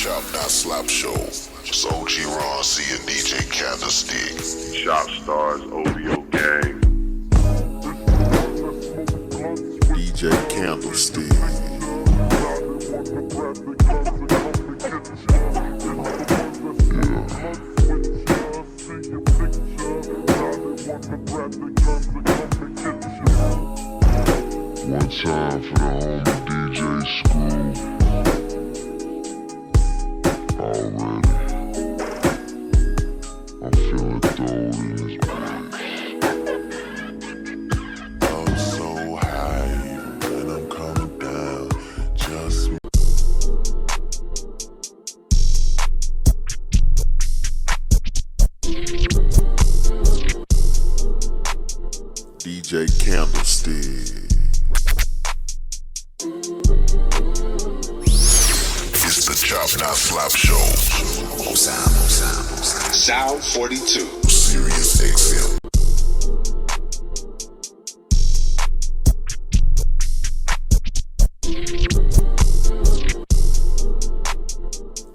Chop Not Slap Show. It's OG Ron C and DJ Candlestick. Shop Stars, OVO Gang. DJ Candlestick. One time for the homie DJ Screw. Already. I'm feeling throwed in this bitch. I'm so high, and I'm coming down. Just me. DJ Candlestick. It's the Chop Not Slap Show. Sound 42. Sirius XM.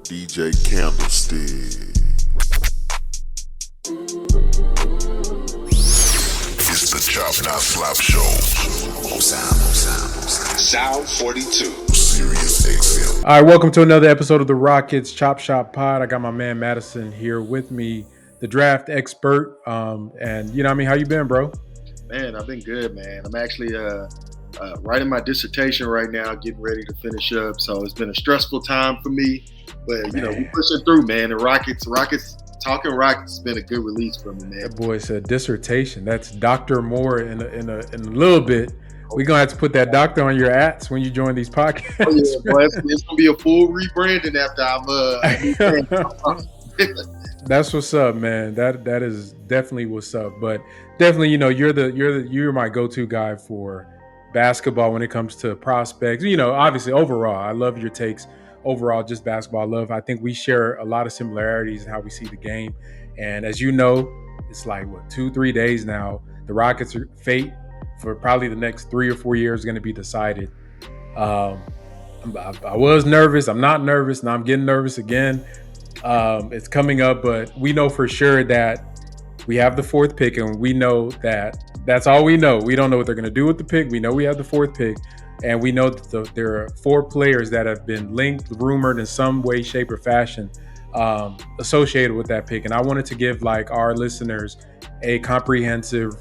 DJ Candlestick. It's the Chop Not Slap Show. Sound 42. Sirius XM. All right, welcome to another episode of the Rockets Chop Shop Pod. I got my man Madison here with me, the draft expert. And you know what I mean? How you been, bro? Man, I've been good, man. I'm actually writing my dissertation right now, getting ready to finish up. So it's been a stressful time for me, but you know, we're pushing through, man. The Rockets, talking Rockets has been a good release for me, man. That boy said dissertation. That's Dr. Moore in a little bit. We're going to have to put that doctor on your ats when you join these podcasts. Oh, yeah, boy, it's going to be a full rebranding after I'm That's what's up, man. That is definitely what's up. But definitely, you know, you're my go-to guy for basketball when it comes to prospects. You know, obviously overall, I love your takes. Overall, just basketball love. I think we share a lot of similarities in how we see the game. And as you know, it's like 2-3 days now. The Rockets' fate for probably the next 3 or 4 years is going to be decided. I was nervous. I'm not nervous. Now I'm getting nervous again. It's coming up, but we know for sure that we have the 4th pick, and we know that's all we know. We don't know what they're going to do with the pick. We know we have the 4th pick, and we know that there are 4 players that have been linked, rumored in some way, shape, or fashion associated with that pick. And I wanted to give our listeners a comprehensive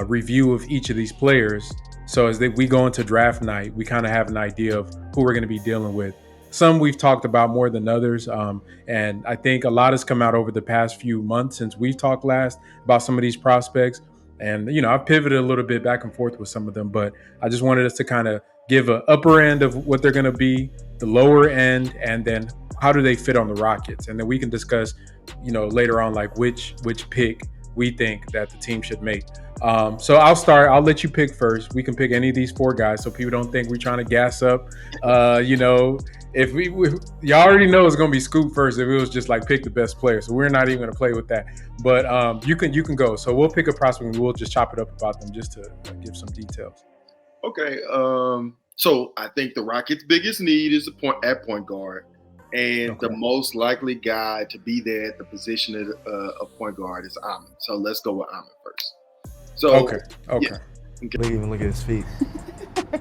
review of each of these players. So as we go into draft night, we kind of have an idea of who we're going to be dealing with. Some we've talked about more than others. And I think a lot has come out over the past few months since we've talked last about some of these prospects. And, you know, I've pivoted a little bit back and forth with some of them, but I just wanted us to kind of give an upper end of what they're going to be, the lower end, and then how do they fit on the Rockets? And then we can discuss, you know, later on, which pick we think that the team should make. So I'll start. I'll let you pick first. We can pick any of these 4 guys so people don't think we're trying to gas up. You know, if y'all already know it's going to be Scoop first if it was just pick the best player. So we're not even going to play with that. But you can go. So we'll pick a prospect and we'll just chop it up about them just to give some details. Okay. So I think the Rockets' biggest need is at point guard. And the most likely guy to be there at the position of point guard is Ahmed. So let's go with Ahmed first. So okay. Yeah. Even look at his feet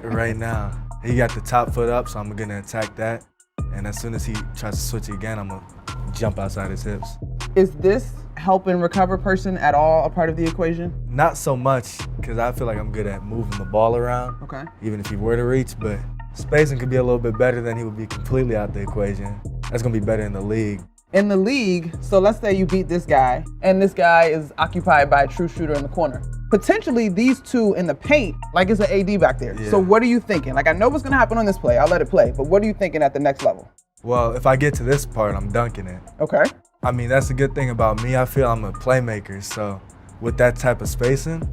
right now. He got the top foot up, so I'm gonna attack that. And as soon as he tries to switch again, I'm gonna jump outside his hips. Is this helping recover person at all a part of the equation? Not so much, because I feel like I'm good at moving the ball around. Okay. Even if he were to reach, but spacing could be a little bit better, then he would be completely out the equation. That's gonna be better in the league. In the league, so let's say you beat this guy, and this guy is occupied by a true shooter in the corner. Potentially these 2 in the paint, it's an AD back there. Yeah. So what are you thinking? I know what's gonna happen on this play, I'll let it play, but what are you thinking at the next level? Well, if I get to this part, I'm dunking it. Okay. I mean, that's the good thing about me. I feel I'm a playmaker, so with that type of spacing,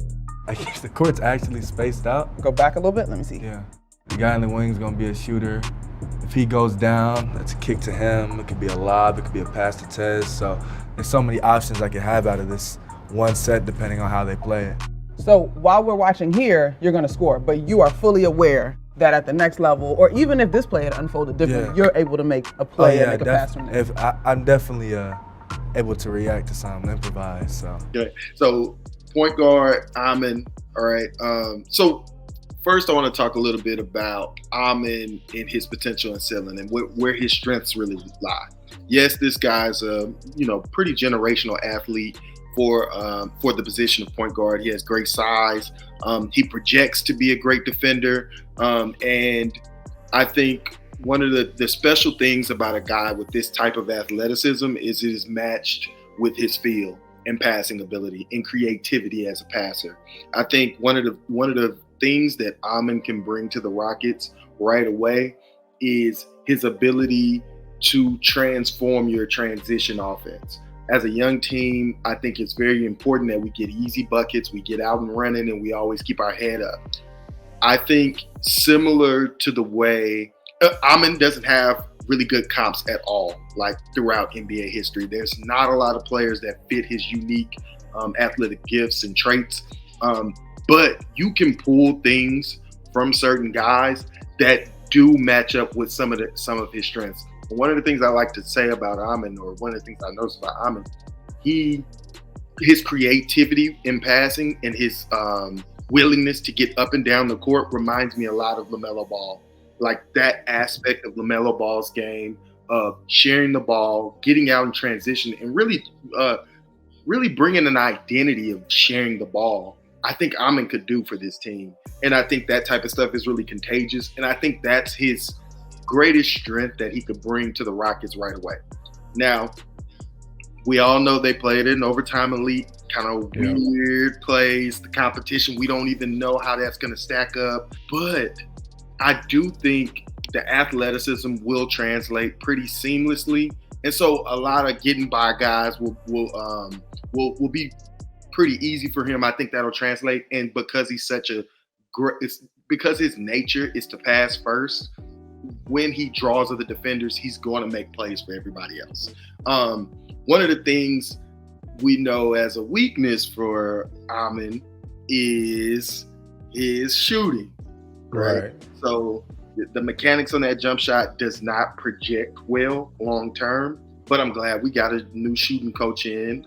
the court's actually spaced out. Go back a little bit, let me see. Yeah. The guy in the wing is gonna be a shooter. If he goes down, that's a kick to him. It could be a lob, it could be a pass to Tez. So there's so many options I could have out of this one set depending on how they play it. So while we're watching here, you're gonna score, but you are fully aware that at the next level, or even if this play had unfolded differently, you're able to make a play and make a pass from there. I'm definitely able to react to something, improvise. So so point guard Amon. All right. So first, I want to talk a little bit about Amon and his potential and ceiling and where his strengths really lie. Yes, this guy's a pretty generational athlete for the position of point guard. He has great size. He projects to be a great defender, and I think one of the special things about a guy with this type of athleticism is it is matched with his feel and passing ability and creativity as a passer. I think one of the things that Amon can bring to the Rockets right away is his ability to transform your transition offense. As a young team, I think it's very important that we get easy buckets, we get out and running, and we always keep our head up. I think similar to the way Amon doesn't have really good comps at all, like throughout NBA history. There's not a lot of players that fit his unique athletic gifts and traits. But you can pull things from certain guys that do match up with some of his strengths. One of the things I like to say about Amon, or one of the things I noticed about Amon, his creativity in passing and his willingness to get up and down the court reminds me a lot of LaMelo Ball. Like that aspect of LaMelo Ball's game of sharing the ball, getting out in transition, and really bringing an identity of sharing the ball. I think Amon could do for this team. And I think that type of stuff is really contagious. And I think that's his greatest strength that he could bring to the Rockets right away. Now, we all know they played in overtime elite, kind of weird plays, the competition. We don't even know how that's going to stack up. But I do think the athleticism will translate pretty seamlessly. And so a lot of getting by guys will be pretty easy for him. I think that'll translate. And because he's such a great, because his nature is to pass first, when he draws other defenders, he's going to make plays for everybody else. One of the things we know as a weakness for Amon is his shooting. Right. So the mechanics on that jump shot does not project well long term. But I'm glad we got a new shooting coach in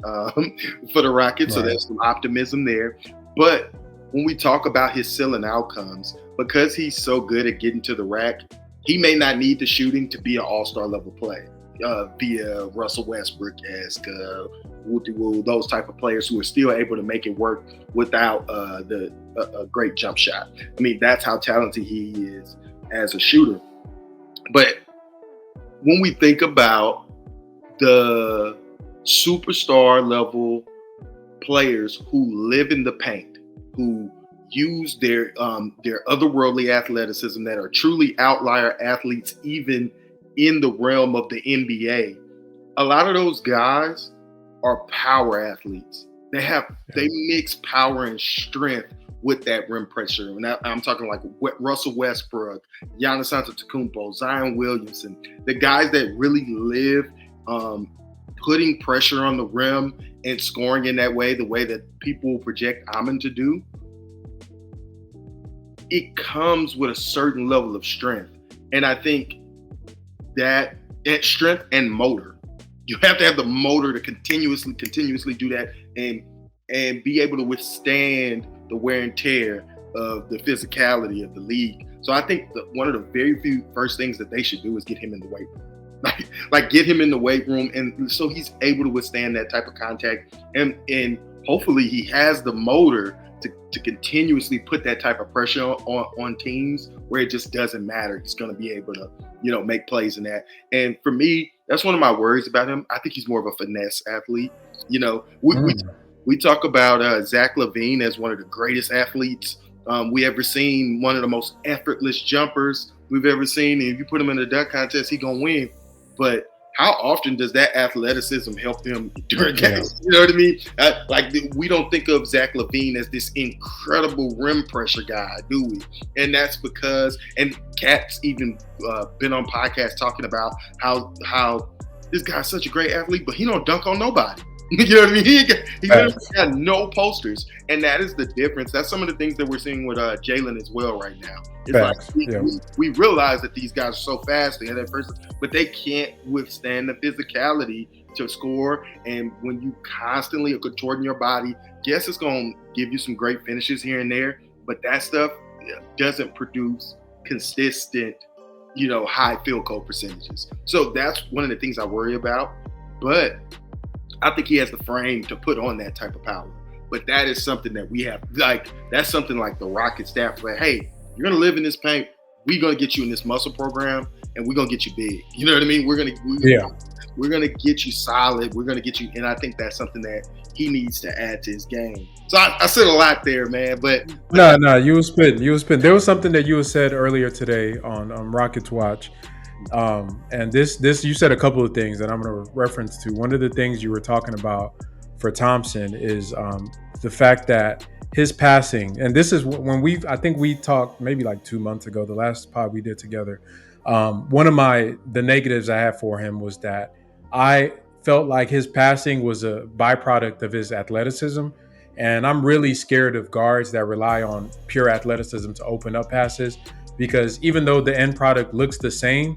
for the Rockets, so there's some optimism there. But when we talk about his ceiling outcomes, because he's so good at getting to the rack, he may not need the shooting to be an all-star level play via Russell Westbrook-esque, those type of players who are still able to make it work without a great jump shot. I mean, that's how talented he is as a shooter. But when we think about the superstar level players who live in the paint, who use their otherworldly athleticism, that are truly outlier athletes, even in the realm of the NBA, a lot of those guys are power athletes. They mix power and strength with that rim pressure. And I'm talking like Russell Westbrook, Giannis Antetokounmpo, Zion Williamson, the guys that really live putting pressure on the rim and scoring in that way, the way that people project Amon to do. It comes with a certain level of strength. And I think that strength and motor, you have to have the motor to continuously do that and be able to withstand the wear and tear of the physicality of the league. So I think one of the very few first things that they should do is get him in the weight room. Like get him in the weight room, and so he's able to withstand that type of contact, and hopefully he has the motor to continuously put that type of pressure on teams where it just doesn't matter. He's going to be able to, make plays in that. And for me, that's one of my worries about him. I think he's more of a finesse athlete. We talk about Zach Lavine as one of the greatest athletes we ever seen, one of the most effortless jumpers we've ever seen. And if you put him in a dunk contest, he's going to win. But how often does that athleticism help him during games? You know what I mean? We don't think of Zach Lavine as this incredible rim pressure guy, do we? And that's because, and Cat's even been on podcasts talking about how this guy's such a great athlete, but he don't dunk on nobody. You know what I mean? He literally Facts. got no posters, and that is the difference. That's some of the things that we're seeing with Jalen as well right now. It's Facts. like Yeah. we realize that these guys are so fast, they have that first, but they can't withstand the physicality to score. And when you constantly are contorting your body, yes, it's going to give you some great finishes here and there, but that stuff doesn't produce consistent, high field goal percentages. So that's one of the things I worry about. But I think he has the frame to put on that type of power. But that is something that we have, that's something like the Rocket staff, like, hey, you're going to live in this paint. We're going to get you in this muscle program, and we're going to get you big. You know what I mean? We're going to get you solid. We're going to get you, and I think that's something that he needs to add to his game. So I said a lot there, man. But No, you was spitting. There was something that you had said earlier today on Rockets Watch. And this you said a couple of things that I'm going to reference to. One of the things you were talking about for Thompson is the fact that his passing, and this is when I think we talked maybe like 2 months ago, the last pod we did together. One of the negatives I had for him was that I felt like his passing was a byproduct of his athleticism. And I'm really scared of guards that rely on pure athleticism to open up passes, because even though the end product looks the same,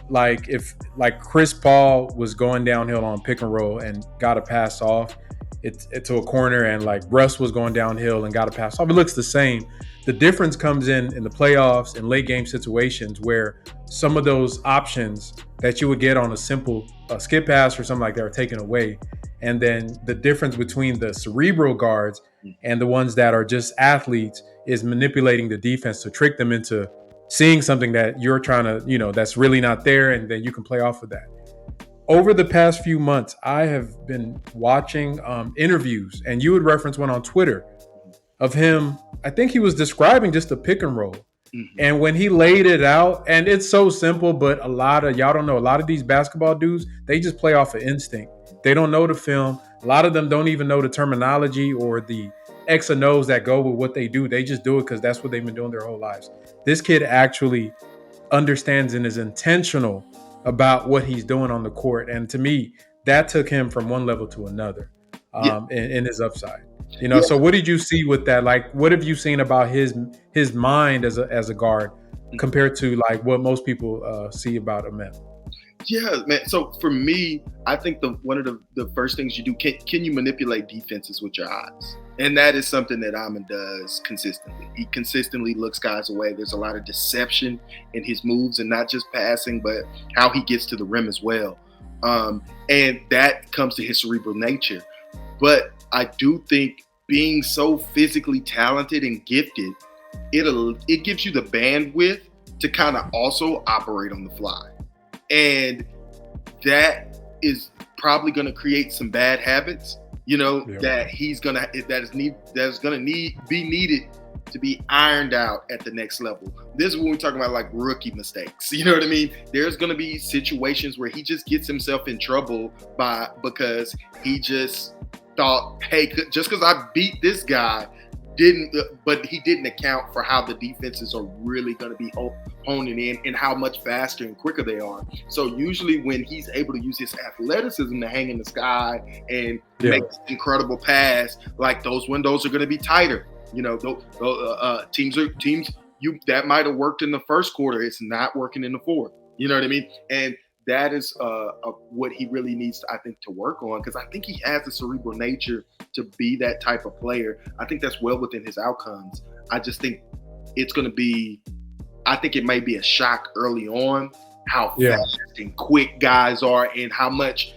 like if Chris Paul was going downhill on pick and roll and got a pass off it to a corner, and like Russ was going downhill and got a pass off, it looks the same. The difference comes in the playoffs and late game situations where some of those options that you would get on a simple skip pass or something like that are taken away. And then the difference between the cerebral guards and the ones that are just athletes is manipulating the defense to trick them into seeing something that you're trying to, that's really not there, and then you can play off of that. Over the past few months, I have been watching interviews, and you would reference one on Twitter of him. I think he was describing just a pick and roll. Mm-hmm. And when he laid it out, and it's so simple, but y'all don't know, a lot of these basketball dudes, they just play off of instinct. They don't know the film. A lot of them don't even know the terminology or the X and O's that go with what they do. They just do it because that's what they've been doing their whole lives. This kid actually understands and is intentional about what he's doing on the court. And to me, that took him from one level to another in his upside. So what did you see with that? Like, what have you seen about his mind as a guard compared to like what most people see about Ahmed? Yeah, man. So for me, I think one of the first things you do, can you manipulate defenses with your eyes? And that is something that Ahmed does consistently. He consistently looks guys away. There's a lot of deception in his moves, and not just passing, but how he gets to the rim as well. And that comes to his cerebral nature. But I do think being so physically talented and gifted, it gives you the bandwidth to kind of also operate on the fly. And that is probably going to create some bad habits, that that's going to be needed to be ironed out at the next level. This is when we're talking about like rookie mistakes. You know what I mean? There's going to be situations where he just gets himself in trouble because he just thought, hey, just because I beat this guy, but he didn't account for how the defenses are really going to be honing in and how much faster and quicker they are. So usually when he's able to use his athleticism to hang in the sky and make this incredible pass, like those windows are going to be tighter. Teams that might have worked in the first quarter, it's not working in the fourth. You know what I mean? And that is what he really needs, I think, to work on, because I think he has the cerebral nature to be that type of player. I think that's well within his outcomes. I just think it's going to be – I think it may be a shock early on how fast and quick guys are and how much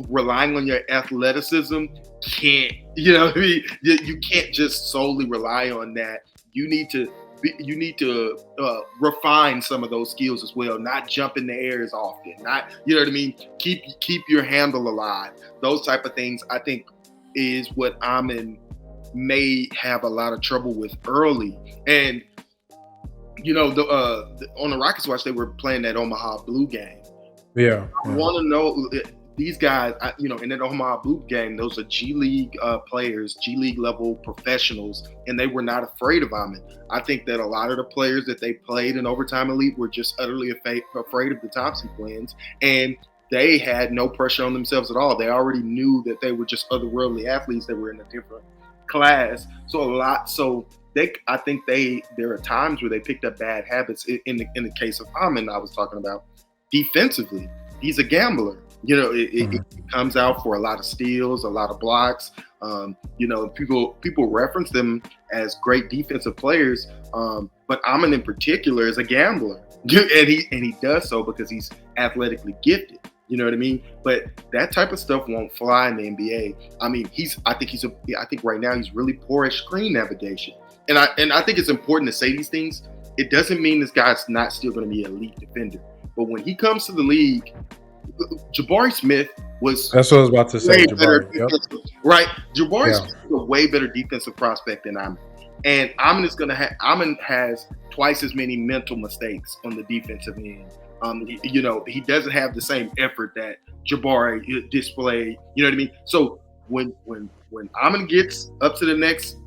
relying on your athleticism can't – you know what I mean? You can't just solely rely on that. You need to refine some of those skills as well. Not jump in the air as often. Not, you know what I mean? Keep your handle alive. Those type of things, I think, is what Ahmed may have a lot of trouble with early. And on the Rockets Watch, they were playing that Omaha Blue game. Yeah. I want to know. These guys, in that Omaha Blue game, those are G League players, G League level professionals, and they were not afraid of Ahmed. I think that a lot of the players that they played in Overtime Elite were just utterly afraid of the Thompson twins, and they had no pressure on themselves at all. They already knew that they were just otherworldly athletes that were in a different class. I think there are times where they picked up bad habits. In the case of Hammond, I was talking about defensively, he's a gambler. It comes out for a lot of steals, a lot of blocks. People reference them as great defensive players, but Hammond in particular is a gambler, and he does so because he's athletically gifted. You know what I mean? But that type of stuff won't fly in the NBA. I mean, I think right now he's really poor at screen navigation. And I think it's important to say these things. It doesn't mean this guy's not still going to be an elite defender. But when he comes to the league, Jabari Smith was. That's what I was about to say. Jabari, right? Jabari Smith is a way better defensive prospect than Hammond. And Hammond has twice as many mental mistakes on the defensive end. He doesn't have the same effort that Jabari displayed. You know what I mean? So when Hammond gets up to the next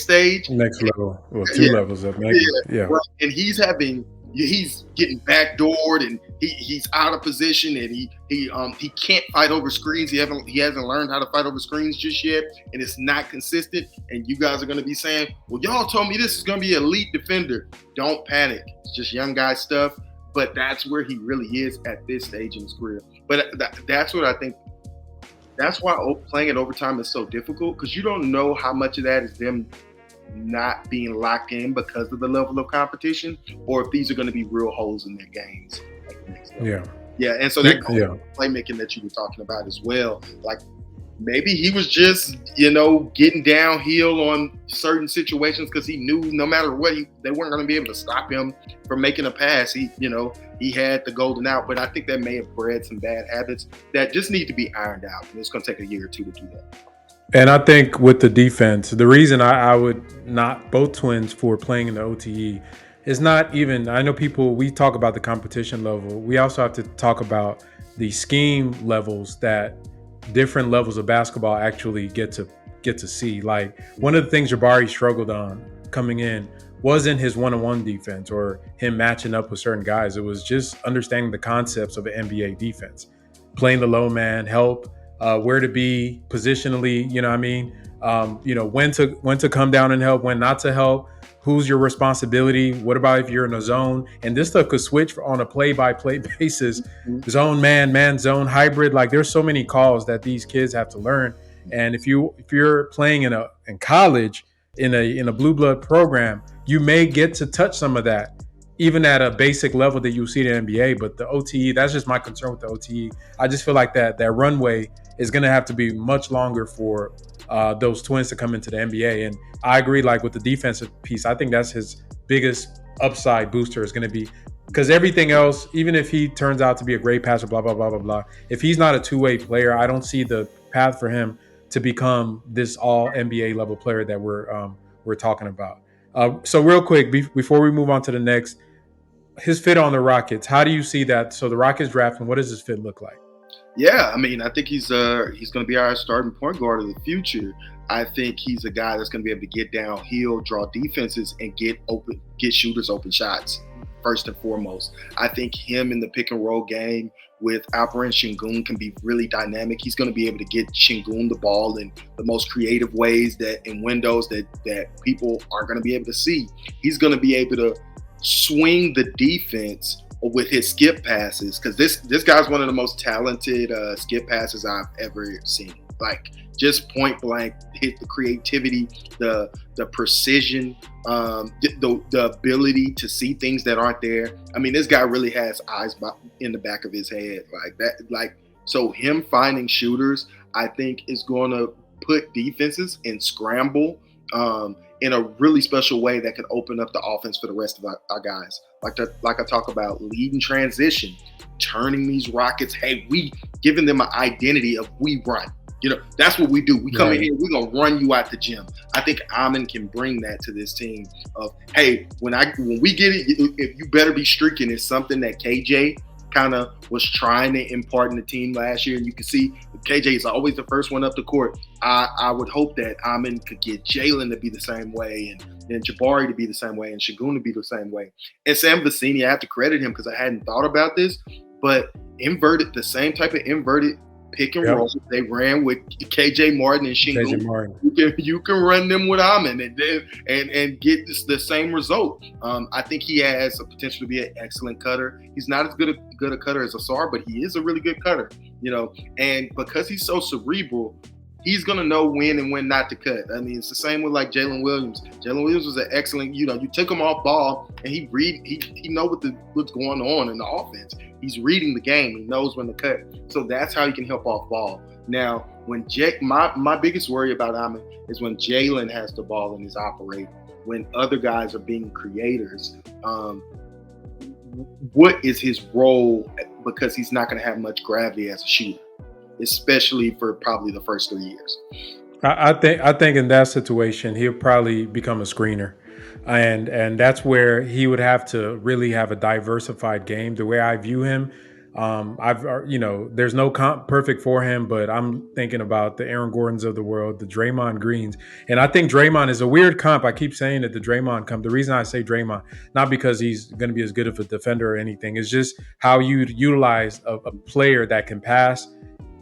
stage, next level, well, two levels up, maybe. Right. And he's getting backdoored, and he's out of position, and he can't fight over screens. He hasn't learned how to fight over screens just yet, and it's not consistent. And you guys are going to be saying, "Well, y'all told me this is going to be an elite defender." Don't panic. It's just young guy stuff. But that's where he really is at this stage in his career. But that's what I think. That's why playing at overtime is so difficult, because you don't know how much of that is them not being locked in because of the level of competition, or if these are going to be real holes in their games. Yeah, and so that playmaking that you were talking about as well, like maybe he was just getting downhill on certain situations because he knew no matter what they weren't going to be able to stop him from making a pass. He had the golden out, but I think that may have bred some bad habits that just need to be ironed out, and it's going to take a year or two to do that. And I think with the defense, the reason I would not both twins for playing in the OTE is not even, I know we talk about the competition level. We also have to talk about the scheme levels that different levels of basketball actually get to see. Like, one of the things Jabari struggled on coming in wasn't his one-on-one defense or him matching up with certain guys. It was just understanding the concepts of an NBA defense, playing the low man, help, where to be positionally, you know what I mean? When to come down and help, when not to help, who's your responsibility, what about if you're in a zone? And this stuff could switch on a play-by-play basis, zone man zone hybrid. Like, there's so many calls that these kids have to learn. And if you're playing in college in a blue blood program, you may get to touch some of that, even at a basic level that you see in the NBA. But the OTE, that's just my concern with the OTE. I just feel like that runway is going to have to be much longer for those twins to come into the NBA. And I agree, like, with the defensive piece, I think that's his biggest upside booster is going to be, because everything else, even if he turns out to be a great passer, blah, blah, blah, blah, blah, if he's not a two-way player, I don't see the path for him to become this all NBA level player that we're talking about. So real quick, before we move on to the next, his fit on the Rockets, how do you see that? So the Rockets drafting, what does his fit look like? Yeah, I mean, I think he's going to be our starting point guard of the future. I think he's a guy that's going to be able to get downhill, draw defenses, and get shooters open shots, first and foremost. I think him in the pick and roll game with Alperen Sengun can be really dynamic. He's going to be able to get Sengun the ball in the most creative ways, that in windows that people aren't going to be able to see. He's going to be able to swing the defense with his skip passes, because this guy's one of the most talented skip passes I've ever seen. Like, just point blank, hit the creativity, the precision, the ability to see things that aren't there. I mean, this guy really has eyes in the back of his head like that. Like, so him finding shooters, I think, is going to put defenses in scramble in a really special way that can open up the offense for the rest of our guys. Like I talk about, leading transition, turning these Rockets, hey, we giving them an identity of we run. That's what we do. We come in here, we're going to run you out the gym. I think Amon can bring that to this team of, hey, when we get it, if you better be streaking, is something that KJ kind of was trying to impart in the team last year. And you can see KJ is always the first one up the court. I would hope that Amon could get Jalen to be the same way, and Jabari to be the same way, and Sengun to be the same way. And Sam Vecini, I have to credit him because I hadn't thought about this, but the same type of inverted pick and roll they ran with KJ Martin and Sengun. KJ Martin. You can run them with Amon and get the same result. I think he has a potential to be an excellent cutter. He's not as good a cutter as Asar, but he is a really good cutter. And because he's so cerebral, he's gonna know when and when not to cut. I mean, it's the same with like Jalen Williams. Jalen Williams was an excellent. You took him off ball, and he know what's going on in the offense. He's reading the game. He knows when to cut. So that's how he can help off ball. Now, when my biggest worry about Amon is when Jalen has the ball and is operating. When other guys are being creators, what is his role? Because he's not going to have much gravity as a shooter, especially for probably the first 3 years. I think in that situation he'll probably become a screener, and that's where he would have to really have a diversified game. The way I view him, there's no comp perfect for him, but I'm thinking about the Aaron Gordons of the world, the Draymond Greens, and I think Draymond is a weird comp. I keep saying that the Draymond comp. The reason I say Draymond, not because he's going to be as good of a defender or anything, is just how you utilize a player that can pass,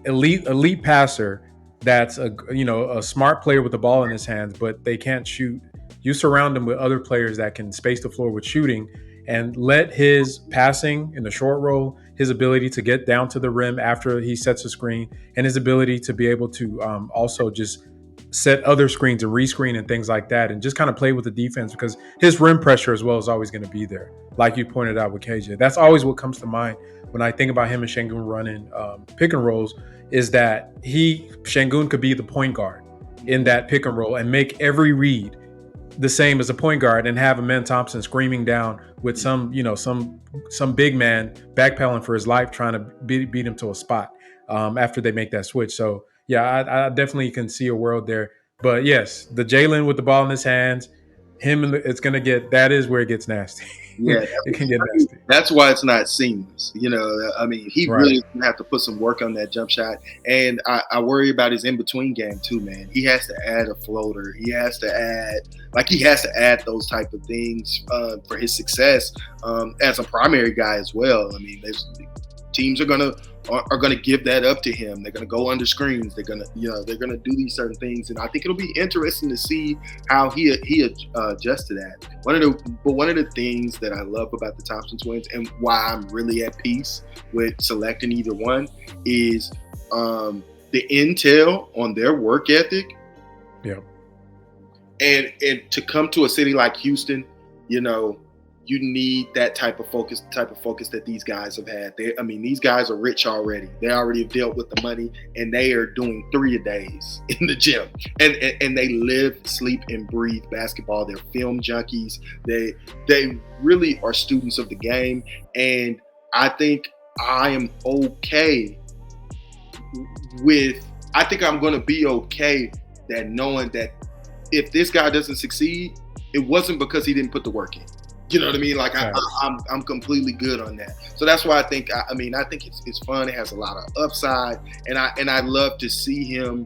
elite passer. That's a smart player with the ball in his hands, but they can't shoot. You surround him with other players that can space the floor with shooting, and let his passing in the short roll, his ability to get down to the rim after he sets a screen, and his ability to be able to also just set other screens and rescreen and things like that, and just kind of play with the defense, because his rim pressure as well is always going to be there. Like you pointed out with KJ, that's always what comes to mind when I think about him and Sengun running pick and rolls, is that Sengun could be the point guard in that pick and roll and make every read the same as a point guard, and have Amen Thompson screaming down with some big man backpedaling for his life, trying to beat him to a spot after they make that switch. So yeah, I definitely can see a world there. But yes, the Jalen with the ball in his hands, that is where it gets nasty. Yeah, it can get nasty. That's why it's not seamless. I mean, he really going to have to put some work on that jump shot. And I worry about his in-between game too, man. He has to add a floater. He has to add those type of things for his success as a primary guy as well. I mean, teams are gonna give that up to him. They're gonna go under screens. They're gonna do these certain things, and I think it'll be interesting to see how he adjusts to that. One of the things that I love about the Thompson twins, and why I'm really at peace with selecting either one, is the intel on their work ethic. Yeah. And to come to a city like Houston, you need that type of focus that these guys have had. These guys are rich already. They already have dealt with the money, and they are doing 3-a-days in the gym. And they live, sleep, and breathe basketball. They're film junkies. They really are students of the game. And I think I'm going to be okay that knowing that if this guy doesn't succeed, it wasn't because he didn't put the work in. You know what I mean? Like I'm completely good on that. So that's why I think it's fun. It has a lot of upside, and I love to see him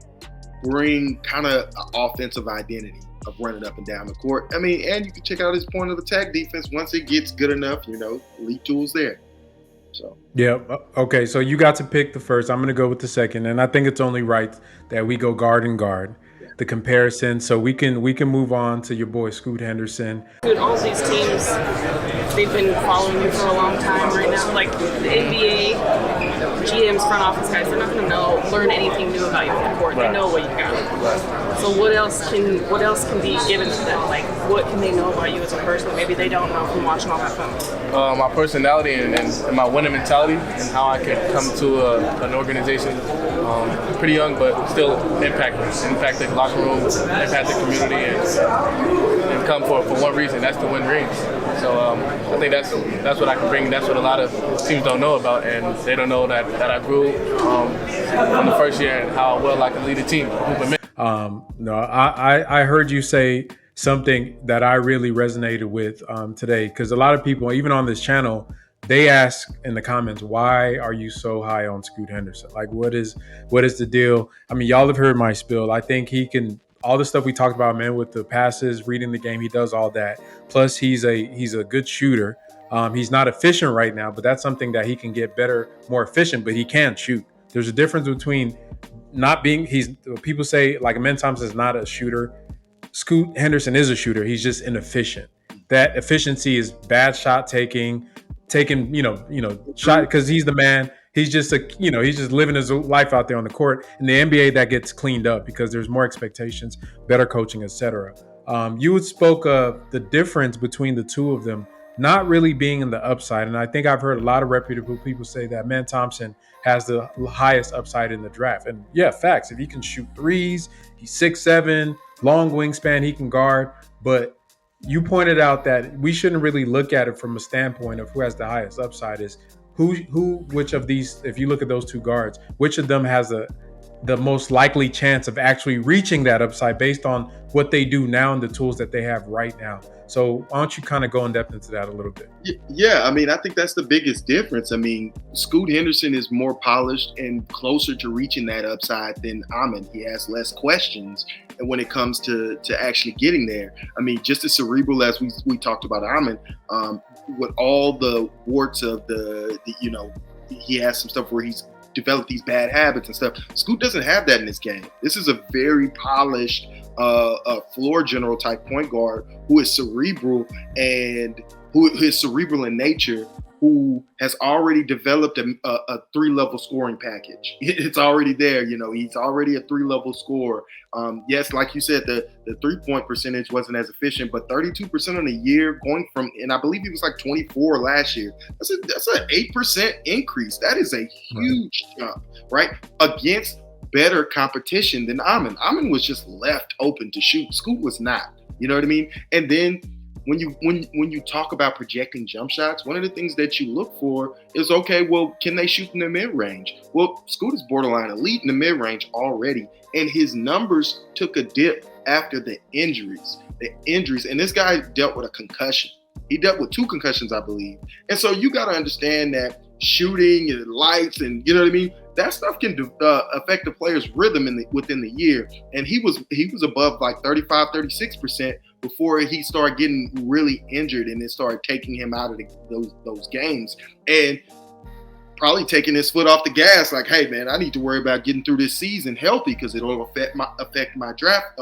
bring kind of an offensive identity of running up and down the court. I mean, and you can check out his point of attack defense once it gets good enough. Elite tools there. So yeah. Okay. So you got to pick the first. I'm going to go with the second, and I think it's only right that we go guard and guard. The comparison, so we can move on to your boy Scoot Henderson. Dude, all these teams, they've been following you for a long time right now. Like the NBA, GMs, front office guys, they're not going to learn anything new about you on the court. They know what you got. So what else can be given to them? Like, what can they know about you as a person that maybe they don't know from watching all that film? My personality and my winning mentality, and how I can come to an organization pretty young, but still impact the locker room, impact the community, and come for one reason. That's to win rings. So I think that's what I can bring. That's what a lot of teams don't know about, and they don't know that I grew from the first year and how well I can lead a team. No, I heard you say something that I really resonated with today, because a lot of people, even on this channel, they ask in the comments, why are you so high on Scoot Henderson? Like, what is the deal? I mean, y'all have heard my spiel. I think he can, all the stuff we talked about, man, with the passes, reading the game, he does all that. Plus, he's a good shooter. He's not efficient right now, but that's something that he can get better, more efficient, but he can shoot. There's a difference between not being, people say like Amen Thompson is not a shooter. Scoot Henderson is a shooter. He's just inefficient. That efficiency is bad shot taking, shot, because he's the man. He's just he's just living his life out there on the court. In the NBA, that gets cleaned up because there's more expectations, better coaching, etc. You spoke of the difference between the two of them not really being in the upside, and I think I've heard a lot of reputable people say that Man Thompson has the highest upside in the draft. And yeah, facts. If he can shoot threes, he's 6'7", long wingspan, he can guard. But you pointed out that we shouldn't really look at it from a standpoint of who has the highest upside. Is which of these, if you look at those two guards, which of them has the most likely chance of actually reaching that upside based on what they do now and the tools that they have right now. So why don't you kind of go in depth into that a little bit? Yeah, I mean, I think that's the biggest difference. I mean, Scoot Henderson is more polished and closer to reaching that upside than Amon. He has less questions, and when it comes to actually getting there, I mean, just as cerebral as we talked about Amon, with all the warts of the he has some stuff where he's developed these bad habits and stuff. Scoot doesn't have that in his game. This is a very polished floor general type point guard who is cerebral and who is cerebral in nature, who has already developed a 3-level scoring package. It's already there. He's already a 3-level scorer. Yes, like you said, the 3-point percentage wasn't as efficient, but 32% on the year, going from, and I believe he was like 24 last year. That's an 8% increase. That is a huge jump, right? Against better competition than Amon. Amon was just left open to shoot. Scoot was not. You know what I mean? And then when you talk about projecting jump shots, one of the things that you look for is, okay, well, can they shoot in the mid-range? Well, Scoot is borderline elite in the mid-range already, and his numbers took a dip after the injuries. And this guy dealt with a concussion. He dealt with 2 concussions, I believe. And so you got to understand that shooting and lights and, you know what I mean, that stuff can affect the player's rhythm within the year. And he was above like 35, 36% before he started getting really injured, and it started taking him out of those games and probably taking his foot off the gas. Like, hey man, I need to worry about getting through this season healthy because it'll affect my draft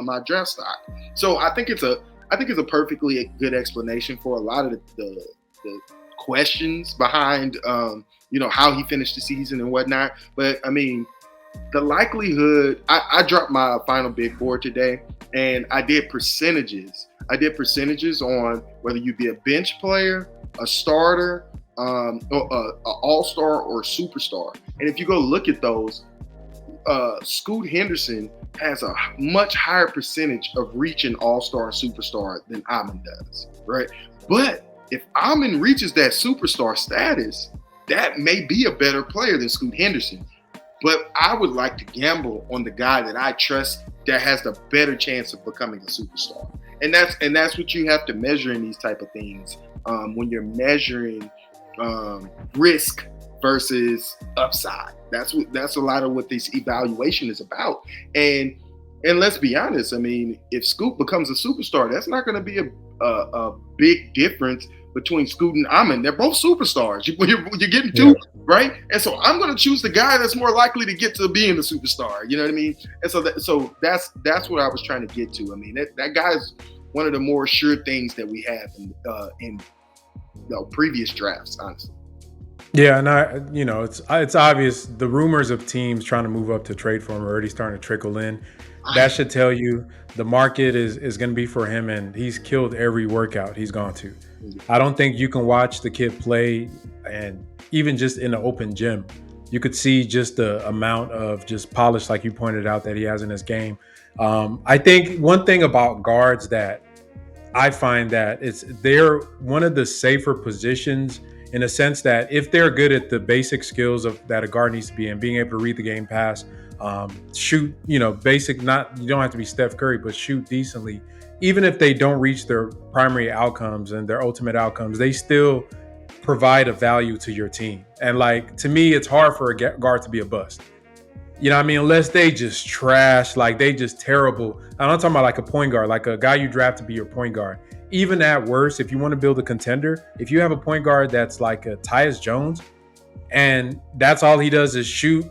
stock. So I think it's a perfectly good explanation for a lot of the questions behind how he finished the season and whatnot. But I mean, the likelihood, I dropped my final big board today, and I did percentages. On whether you be a bench player, a starter, an all-star, or a superstar. And if you go look at those, Scoot Henderson has a much higher percentage of reaching all-star and superstar than Amon does, right? But if Amon reaches that superstar status, that may be a better player than Scoot Henderson. But I would like to gamble on the guy that I trust that has the better chance of becoming a superstar. And that's what you have to measure in these type of things when you're measuring risk versus upside. That's a lot of what this evaluation is about. And let's be honest, I mean, if Scoot becomes a superstar, that's not going to be a big difference between Scoot and Amon. They're both superstars. You're getting 2, right? And so I'm going to choose the guy that's more likely to get to being a superstar. You know what I mean? And so that's what I was trying to get to. I mean, that guy's one of the more sure things that we have in previous drafts, honestly. Yeah, and it's obvious the rumors of teams trying to move up to trade for him are already starting to trickle in. That should tell you the market is going to be for him, and he's killed every workout he's gone to. I don't think you can watch the kid play, and even just in an open gym, you could see just the amount of just polish, like you pointed out, that he has in his game. I think one thing about guards that I find that they're one of the safer positions in a sense that if they're good at the basic skills that a guard needs to be in, being able to read the game pass, shoot, basic, you don't have to be Steph Curry, but shoot decently. Even if they don't reach their primary outcomes and their ultimate outcomes, they still provide a value to your team. And like, to me, it's hard for a guard to be a bust. You know what I mean? Unless they just trash, like they just terrible. I'm not talking about like a point guard, like a guy you draft to be your point guard. even at worst, if you want to build a contender, if you have a point guard that's like a Tyus Jones, and that's all he does is shoot,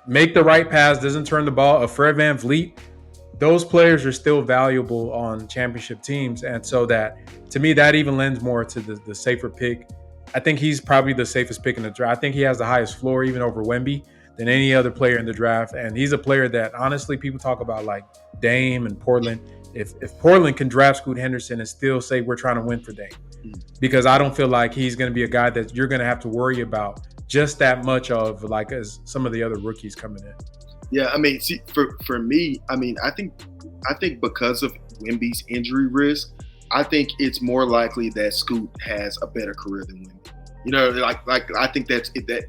make the right pass, doesn't turn the ball, a Fred VanVleet, those players are still valuable on championship teams. And so that, to me, that even lends more to the safer pick. I think he's probably the safest pick in the draft. I think he has the highest floor, even over Wemby, than any other player in the draft. And he's a player that, honestly, people talk about like Dame and Portland. If Portland can draft Scoot Henderson and still say we're trying to win for Dame, because I don't feel like he's going to be a guy that you're going to have to worry about just that much of, like, as some of the other rookies coming in. Yeah, I mean, see, for me, I mean, I think because of Wemby's injury risk, I think it's more likely that Scoot has a better career than Wemby. You know, like I think that's it. That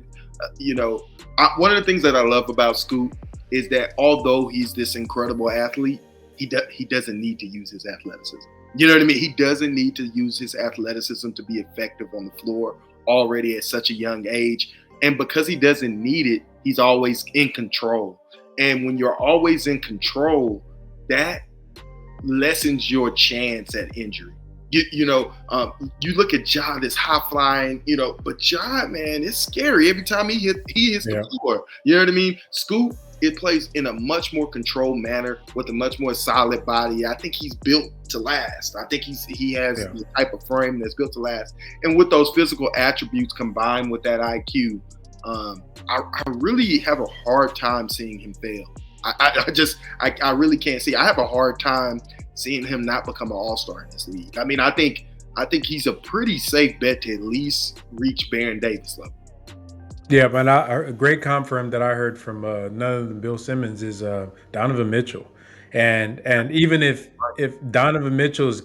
one of the things that I love about Scoot is that although he's this incredible athlete, he doesn't need to use his athleticism. You know what I mean? He doesn't need to use his athleticism to be effective on the floor already at such a young age. And because he doesn't need it, he's always in control. And when you're always in control, that lessens your chance at injury. You look at Ja, this high flying, but Ja, man, it's scary every time he hits the floor. You know what I mean? Scoot, it plays in a much more controlled manner with a much more solid body. I think he's built to last. I think he has the type of frame that's built to last. And with those physical attributes combined with that IQ, I really have a hard time seeing him fail. I really can't see. I have a hard time seeing him not become an all-star in this league. I mean, I think he's a pretty safe bet to at least reach Baron Davis level. Yeah, but a great comp for him that I heard from none other than Bill Simmons is Donovan Mitchell, and even if Donovan Mitchell is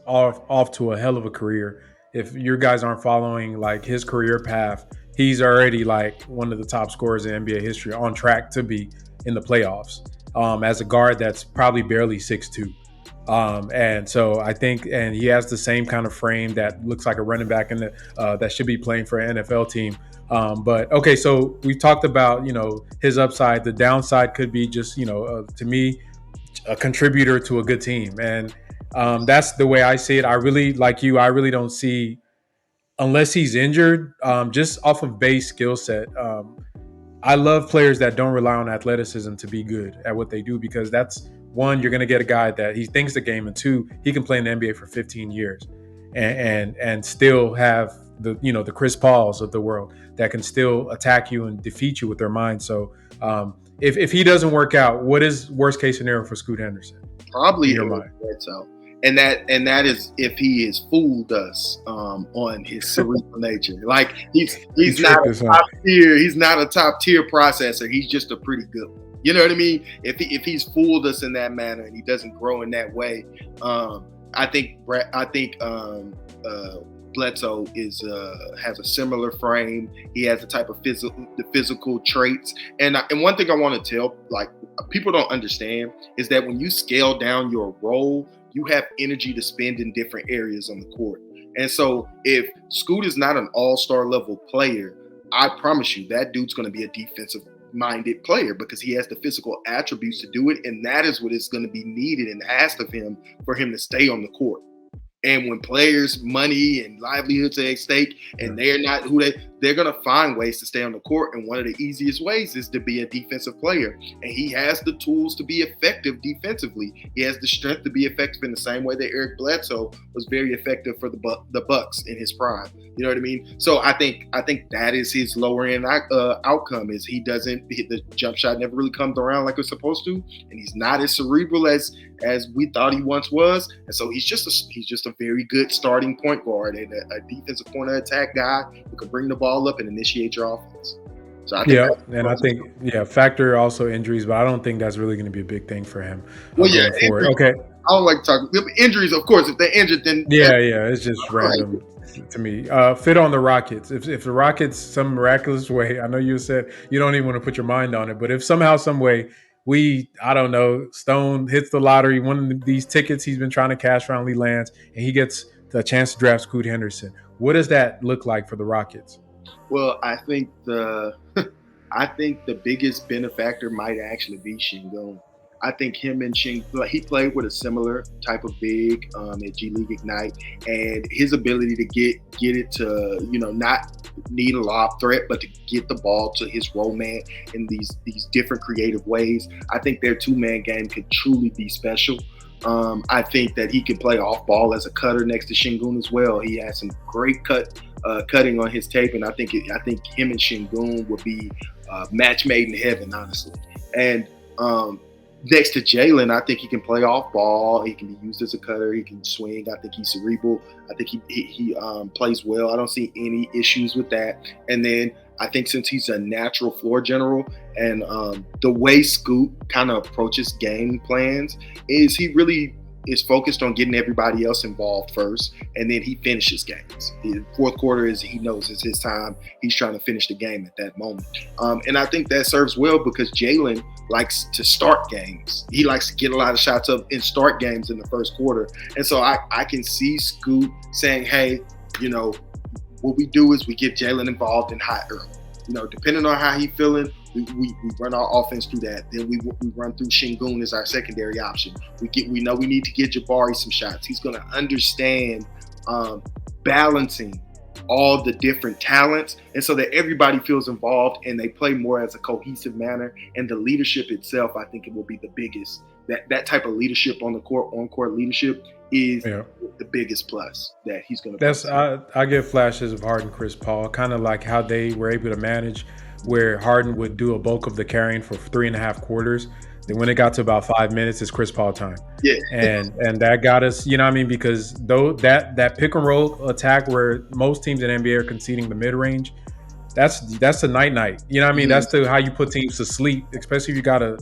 off to a hell of a career. If your guys aren't following like his career path, he's already like one of the top scorers in NBA history, on track to be in the playoffs as a guard that's probably barely 6'2". And so I think, and he has the same kind of frame that looks like a running back in the that should be playing for an NFL team. But okay, so we talked about his upside. The downside could be just to me, a contributor to a good team, and that's the way I see it. I really, like you, I really don't see, unless he's injured, just off of base skill set. I love players that don't rely on athleticism to be good at what they do, because that's, one, you're going to get a guy that he thinks the game, and two, he can play in the NBA for 15 years and still have the Chris Pauls of the world that can still attack you and defeat you with their mind. So if he doesn't work out, what is worst case scenario for Scoot Henderson? Probably so. And that is if he has fooled us on his cerebral nature. Like he's not a top tier. He's not a top tier processor. He's just a pretty good one. You know what I mean? If he's fooled us in that manner and he doesn't grow in that way, I think Bledsoe has a similar frame. He has the type of physical traits. And one thing I want to tell, like, people don't understand, is that when you scale down your role, you have energy to spend in different areas on the court. And so if Scoot is not an all-star level player, I promise you that dude's going to be a defensive minded player, because he has the physical attributes to do it. And that is what is going to be needed and asked of him for him to stay on the court. And when players' money and livelihoods are at stake, and they're not they're going to find ways to stay on the court. And one of the easiest ways is to be a defensive player. And he has the tools to be effective defensively. He has the strength to be effective in the same way that Eric Bledsoe was very effective for the Bucks in his prime. You know what I mean? So I think that is his lower end outcome, is he doesn't hit the jump shot, never really comes around like it's supposed to, and he's not as cerebral as we thought he once was. And so he's just a very good starting point guard and a defensive point of attack guy who can bring the ball up and initiate your offense. So I think factor also injuries, but I don't think that's really going to be a big thing for him. Forward. Okay. I don't like to talk injuries, of course. If they're injured, then it's just random to me. Fit on the Rockets. If the Rockets, some miraculous way, I know you said you don't even want to put your mind on it, but if somehow, some way, Stone hits the lottery, one of these tickets he's been trying to cash finally lands, and he gets the chance to draft Scoot Henderson, what does that look like for the Rockets? Well, I think the biggest benefactor might actually be Sengun. I think him and Shing, he played with a similar type of big at G League Ignite, and his ability to get it to, not need a lob threat, but to get the ball to his role man in these different creative ways. I think their two-man game could truly be special. I think that he can play off ball as a cutter next to Sengun as well. He has some great cutting on his tape, and I think him and Sengun would be match made in heaven, honestly. And next to Jalen, I think he can play off ball. He can be used as a cutter. He can swing. I think he's cerebral. I think he plays well. I don't see any issues with that. And then I think since he's a natural floor general, and the way Scoot kind of approaches game plans is he really is focused on getting everybody else involved first, and then he finishes games. The fourth quarter he knows it's his time. He's trying to finish the game at that moment. And I think that serves well because Jalen likes to start games. He likes to get a lot of shots up and start games in the first quarter. And so I can see Scoot saying, hey, what we do is we get Jalen involved in high early. Depending on how he's feeling, we run our offense through that. Then we run through Sengun as our secondary option. We know we need to get Jabari some shots. He's going to understand balancing all the different talents, and so that everybody feels involved and they play more as a cohesive manner. And the leadership itself, I think it will be the biggest. That type of leadership on the court, on-court leadership, is the biggest plus that he's going to. I get flashes of Harden, Chris Paul, kind of like how they were able to manage, where Harden would do a bulk of the carrying for 3.5 quarters. Then when it got to about 5 minutes, it's Chris Paul time. Yeah, and that got us, because though that pick and roll attack where most teams in NBA are conceding the mid range, that's a night. That's how you put teams to sleep, especially if you got a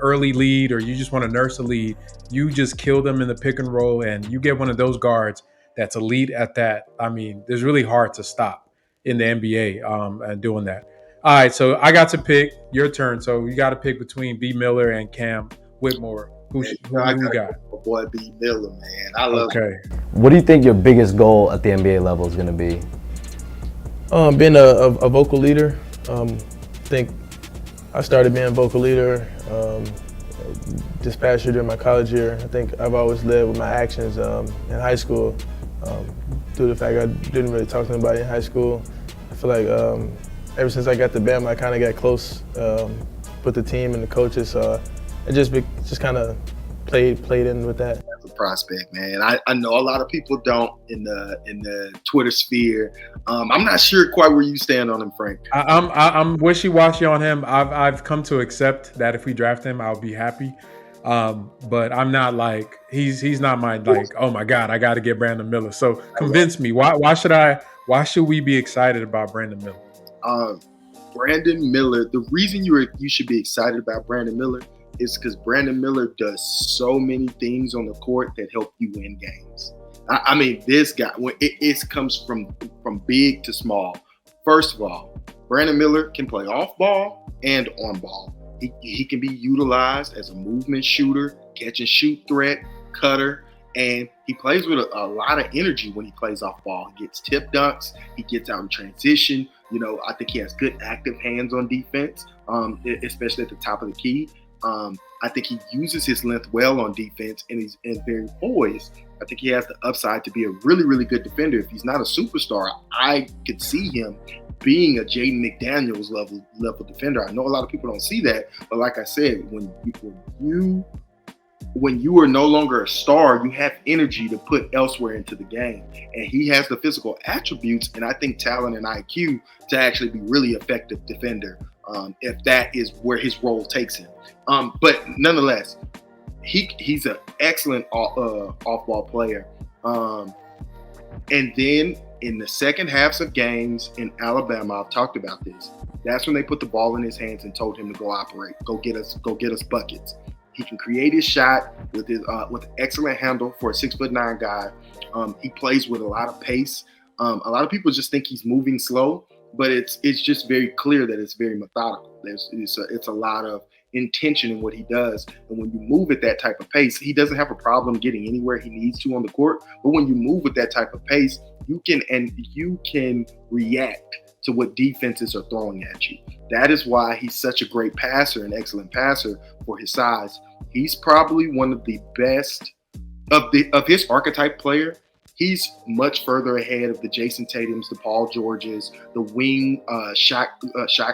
early lead or you just want to nurse a lead. You just kill them in the pick and roll, and you get one of those guards that's elite at that. It's really hard to stop in the NBA and doing that. All right, so I got to pick. Your turn. So you got to pick between B. Miller and Cam Whitmore. Who got? My boy B. Miller, man. I love him. What do you think your biggest goal at the NBA level is going to be? Being a vocal leader. I think I started being a vocal leader this past year during my college year. I think I've always led with my actions in high school. Due to the fact I didn't really talk to anybody in high school, I feel like ever since I got to Bama, I kind of got close with the team and the coaches. So it just kind of played in with that. As a prospect, man, I know a lot of people don't in the Twitter sphere. I'm not sure quite where you stand on him, Frank. I'm wishy-washy on him. I've come to accept that if we draft him, I'll be happy. But I'm not like he's not my oh my God, I got to get Brandon Miller. So convince me. Why should we be excited about Brandon Miller? Brandon Miller. The reason you should be excited about Brandon Miller is because Brandon Miller does so many things on the court that help you win games. This guy, when it comes from big to small. First of all, Brandon Miller can play off ball and on ball. He can be utilized as a movement shooter, catch and shoot threat, cutter, and he plays with a lot of energy when he plays off ball. He gets tip dunks, he gets out in transition. I think he has good active hands on defense, especially at the top of the key. I think he uses his length well on defense, and he's very poised. I think he has the upside to be a really, really good defender. If he's not a superstar, I could see him being a Jaden McDaniels level defender. I know a lot of people don't see that, but like I said, when you are no longer a star, you have energy to put elsewhere into the game, and he has the physical attributes and I think talent and IQ to actually be really effective defender. If that is where his role takes him. But nonetheless, he's an excellent off-ball player. And then in the second halves of games in Alabama, I've talked about this. That's when they put the ball in his hands and told him to go operate, go get us buckets. He can create his shot with with excellent handle for a 6'9" guy. He plays with a lot of pace. A lot of people just think he's moving slow, but it's just very clear that it's very methodical. It's a lot of intention in what he does. And when you move at that type of pace, he doesn't have a problem getting anywhere he needs to on the court. But when you move with that type of pace, you can react to what defenses are throwing at you. That is why he's such a great passer, an excellent passer for his size. He's probably one of the best of his archetype player. He's much further ahead of the Jason Tatums, the Paul Georges, the wing shot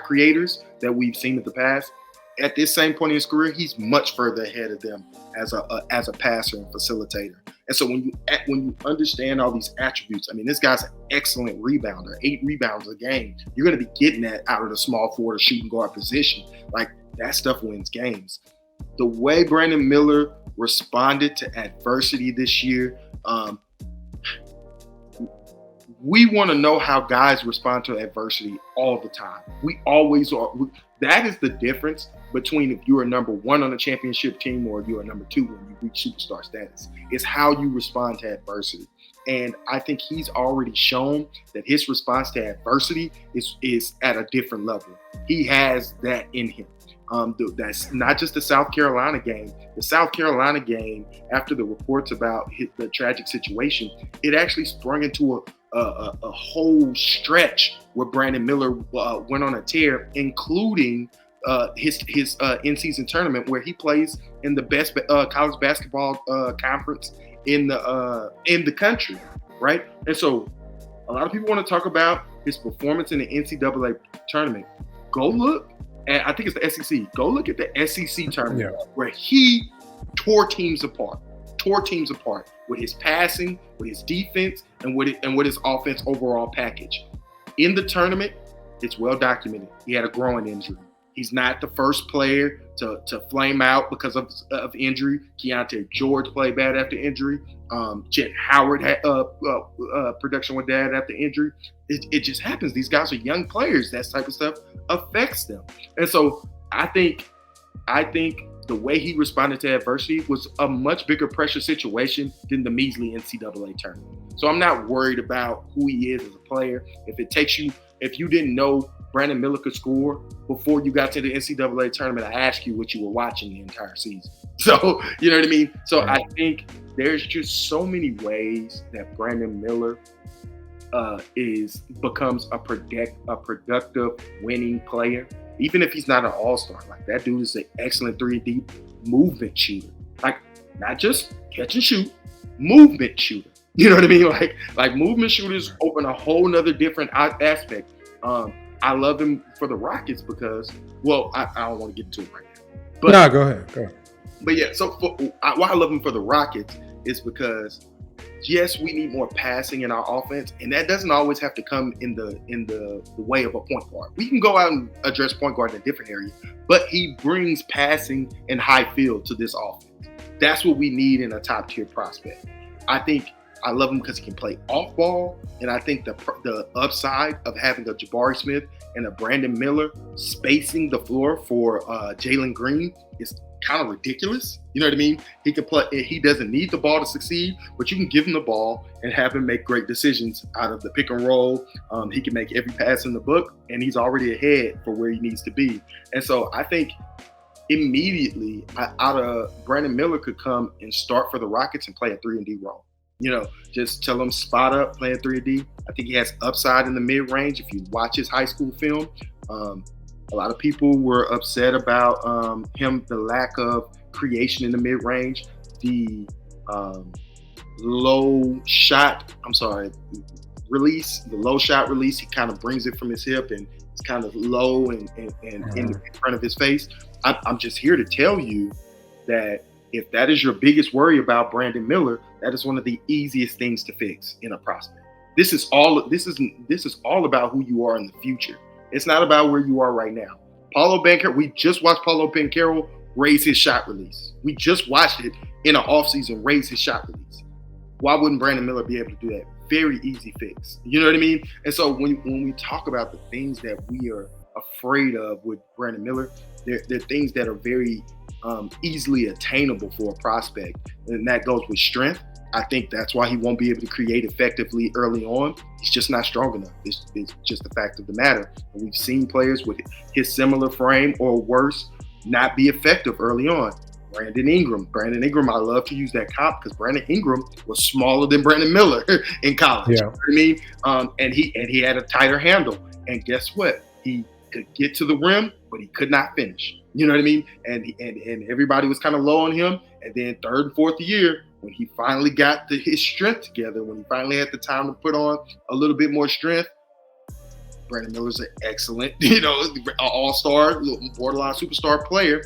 creators that we've seen in the past. At this same point in his career, he's much further ahead of them as a passer and facilitator. And so when you understand all these attributes, I mean, this guy's an excellent rebounder, 8 rebounds a game. You're going to be getting that out of the small forward or shooting guard position. Like, that stuff wins games. The way Brandon Miller responded to adversity this year, we want to know how guys respond to adversity all the time. We always are. That is the difference between if you're a number 1 on a championship team or you're a number 2 when you reach superstar status. It's how you respond to adversity. And I think he's already shown that his response to adversity is at a different level. He has that in him. That's not just the South Carolina game. The South Carolina game, after the reports about the tragic situation, it actually sprung into a whole stretch where Brandon Miller went on a tear, including his in-season tournament where he plays in the best college basketball conference in the country, right? And so a lot of people want to talk about his performance in the NCAA tournament. Go look at, I think it's the SEC. Go look at the SEC tournament where he tore teams apart with his passing, with his defense, and with his offense overall package. In the tournament, it's well documented. He had a groin injury. He's not the first player to flame out because of injury. Keontae George played bad after injury. Chet Howard had production went bad after injury. It just happens. These guys are young players. That type of stuff affects them. And so I think the way he responded to adversity was a much bigger pressure situation than the measly NCAA tournament. So I'm not worried about who he is as a player. If you didn't know Brandon Miller could score before you got to the NCAA tournament, I asked you what you were watching the entire season. So, you know what I mean? So I think there's just so many ways that Brandon Miller becomes a productive winning player. Even if he's not an all-star, like that dude is an excellent 3D movement shooter. Like, not just catch and shoot, movement shooter. You know what I mean? Like movement shooters open a whole nother different aspect. I love him for the Rockets because, well, I don't want to get into it right now. But, no, go ahead. But yeah, so why I love him for the Rockets is because, yes, we need more passing in our offense, and that doesn't always have to come in the way of a point guard. We can go out and address point guard in a different area, but he brings passing and high field to this offense. That's what we need in a top tier prospect. I love him because he can play off ball, and I think the upside of having a Jabari Smith and a Brandon Miller spacing the floor for Jalen Green is kind of ridiculous. You know what I mean? He can play. He doesn't need the ball to succeed, but you can give him the ball and have him make great decisions out of the pick and roll. He can make every pass in the book, and he's already ahead for where he needs to be. And so I think immediately out of Brandon Miller could come and start for the Rockets and play a 3-and-D role. You know, just tell him spot up, play a 3-D. I think he has upside in the mid-range. If you watch his high school film, a lot of people were upset about the lack of creation in the mid-range, the low shot release. He kind of brings it from his hip and it's kind of low and in front of his face. I'm just here to tell you that if that is your biggest worry about Brandon Miller, that is one of the easiest things to fix in a prospect. This is all about who you are in the future. It's not about where you are right now. We just watched Paulo Banchero raise his shot release. We just watched it in an offseason raise his shot release. Why wouldn't Brandon Miller be able to do that? Very easy fix. You know what I mean? And so when we talk about the things that we are afraid of with Brandon Miller, they're things that are very easily attainable for a prospect, and that goes with strength. I think that's why he won't be able to create effectively early on. He's just not strong enough. It's just the fact of the matter. And we've seen players with his similar frame or worse not be effective early on. Brandon Ingram, I love to use that comp because Brandon Ingram was smaller than Brandon Miller in college. Yeah. You know what I mean? And he had a tighter handle. And guess what? He could get to the rim, but he could not finish. You know what I mean? And everybody was kind of low on him. And then third and fourth year, when he finally got his strength together, when he finally had the time to put on a little bit more strength, Brandon Miller's an excellent, all-star, borderline superstar player.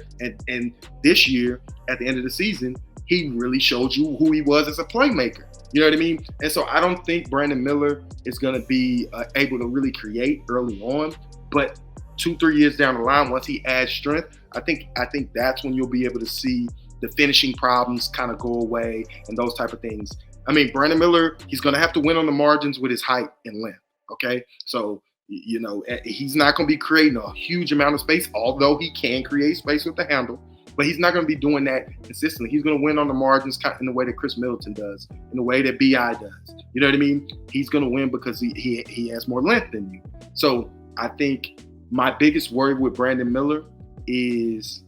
And this year, at the end of the season, he really showed you who he was as a playmaker. You know what I mean? And so I don't think Brandon Miller is going to be able to really create early on. But 2-3 years down the line, once he adds strength, I think that's when you'll be able to see the finishing problems kind of go away and those type of things. I mean, Brandon Miller, he's going to have to win on the margins with his height and length. Okay, so he's not going to be creating a huge amount of space, although he can create space with the handle. But he's not going to be doing that consistently. He's going to win on the margins in the way that Chris Middleton does, in the way that B.I. does. You know what I mean? He's going to win because he has more length than you. So I think my biggest worry with Brandon Miller is,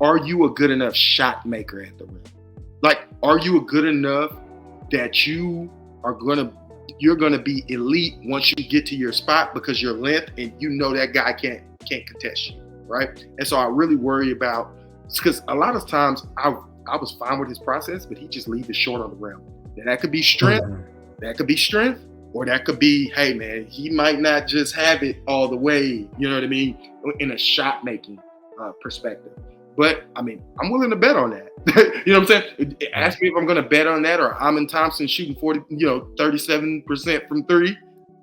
are you a good enough shot maker at the rim? Like, are you good enough that you're going to be elite once you get to your spot because your length and that guy can't contest you, right? And so I really worry about, because a lot of times I was fine with his process, but he just leaves it short on the rim. And that could be strength, or that could be, hey man, he might not just have it all the way, you know what I mean, in a shot making perspective. But I mean, I'm willing to bet on that. You know what I'm saying? Ask me if I'm going to bet on that, or I'm in Thompson shooting 37% from three. You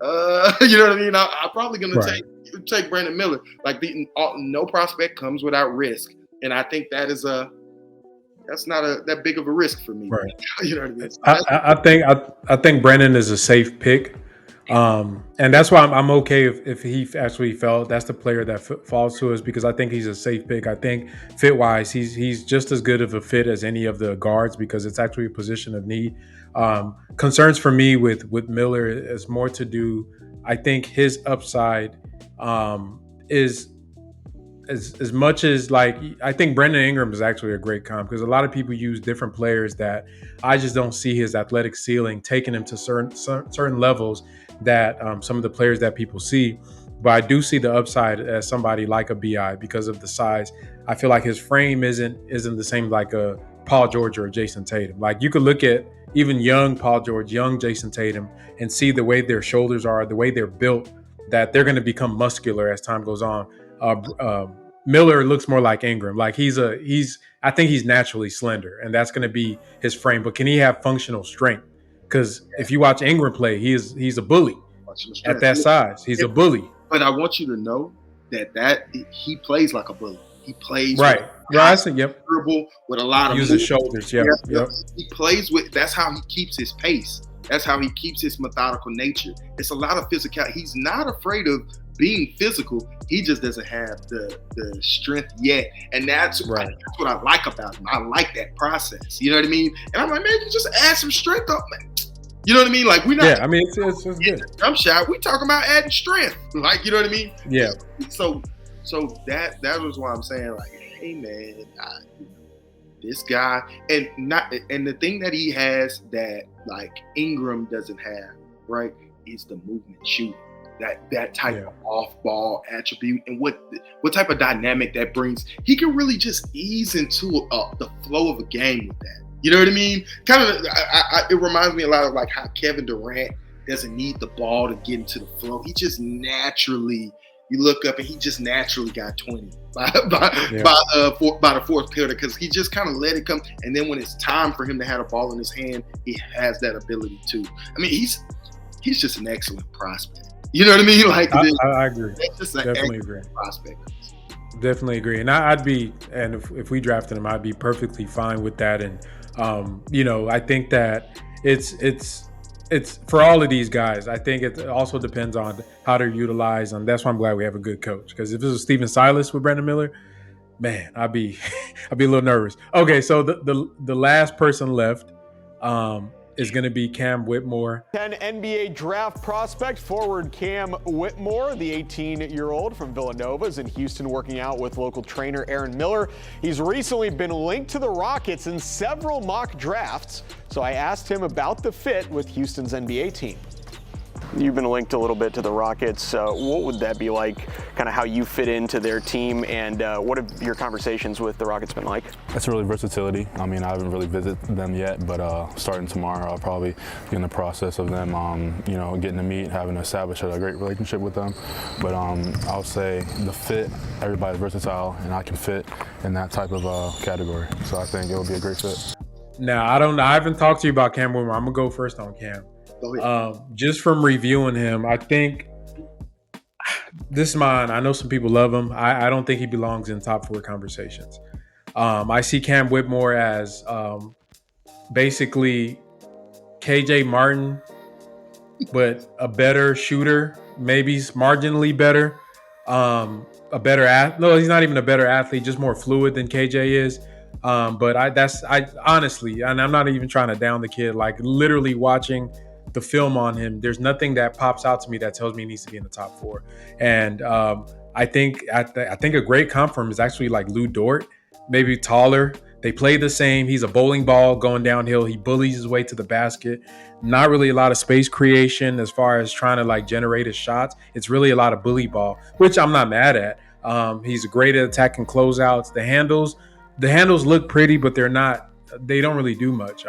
know what I mean? I'm probably going to take Brandon Miller. Like, no prospect comes without risk, and I think that's not that big of a risk for me. Right. You know what I mean? I think Brandon is a safe pick. And that's why I'm okay if he actually felt that's the player that falls to us, because I think he's a safe pick. I think fit wise, he's just as good of a fit as any of the guards, because it's actually a position of need. Concerns for me with Miller is more to do, I think his upside is as much as, like, I think Brandon Ingram is actually a great comp, because a lot of people use different players that I just don't see his athletic ceiling taking him to certain levels that some of the players that people see. But I do see the upside as somebody like a BI because of the size. I feel like his frame isn't the same like a Paul George or a Jason Tatum. Like, you could look at even young Paul George, young Jason Tatum, and see the way their shoulders are, the way they're built, that they're going to become muscular as time goes on. Miller looks more like Ingram. Like, I think he's naturally slender, and that's going to be his frame. But can he have functional strength? Because if you watch Ingram play, he's a bully at that size. He's a bully. But I want you to know that he plays like a bully. He plays right. I see. Yep. With a lot of use his shoulders. Yep. He plays with. That's how he keeps his pace. That's how he keeps his methodical nature. It's a lot of physical. He's not afraid of being physical. He just doesn't have the strength yet, and that's what I like about him. I like that process. You know what I mean? And I'm like, man, you just add some strength up, man. You know what I mean? Like, we're not. Yeah, I mean, it's good. Jump shot. We talking about adding strength. Like, you know what I mean? Yeah. So that was why I'm saying, like, hey man, this guy, and the thing that he has that, like, Ingram doesn't have, right, is the movement shooting. That type of off-ball attribute, and what type of dynamic that brings. He can really just ease into the flow of a game with that. You know what I mean? Kind of, it reminds me a lot of, like, how Kevin Durant doesn't need the ball to get into the flow. He just naturally, you look up and he just naturally got 20 by the fourth quarter, because he just kind of let it come. And then when it's time for him to have a ball in his hand, he has that ability too. I mean, he's just an excellent prospect. You know what I mean? Like, I agree. It's just definitely agree. Prospect. Definitely agree. And I'd be, and if we drafted him, I'd be perfectly fine with that. And I think that it's for all of these guys. I think it also depends on how they're utilized, and that's why I'm glad we have a good coach. Because if this was Stephen Silas with Brandon Miller, man, I'd be a little nervous. Okay, so the last person left is going to be Cam Whitmore. 10 NBA draft prospect forward Cam Whitmore, the 18-year-old from Villanova, is in Houston working out with local trainer Aaron Miller. He's recently been linked to the Rockets in several mock drafts, so I asked him about the fit with Houston's NBA team. You've been linked a little bit to the Rockets. What would that be like, kind of how you fit into their team, and what have your conversations with the Rockets been like? It's really versatility. I mean, I haven't really visited them yet, but starting tomorrow, I'll probably be in the process of them, getting to meet, having to establish a great relationship with them. But I'll say the fit, everybody's versatile, and I can fit in that type of category. So I think it will be a great fit. Now, I haven't talked to you about Cam Whitmore. I'm going to go first on Cam. Just from reviewing him, I think this is mine. I know some people love him. I don't think he belongs in top 4 conversations. I see Cam Whitmore as basically KJ Martin, but a better shooter, maybe marginally better. A better athlete. No, he's not even a better athlete, just more fluid than KJ is. But I honestly, and I'm not even trying to down the kid, like literally watching the film on him, there's nothing that pops out to me that tells me he needs to be in the top 4. And I think a great comp for him is actually like Lou Dort, maybe taller. They play the same. He's a bowling ball going downhill. He bullies his way to the basket. Not really a lot of space creation as far as trying to like generate his shots. It's really a lot of bully ball, which I'm not mad at. He's great at attacking closeouts. The handles look pretty, but they don't really do much.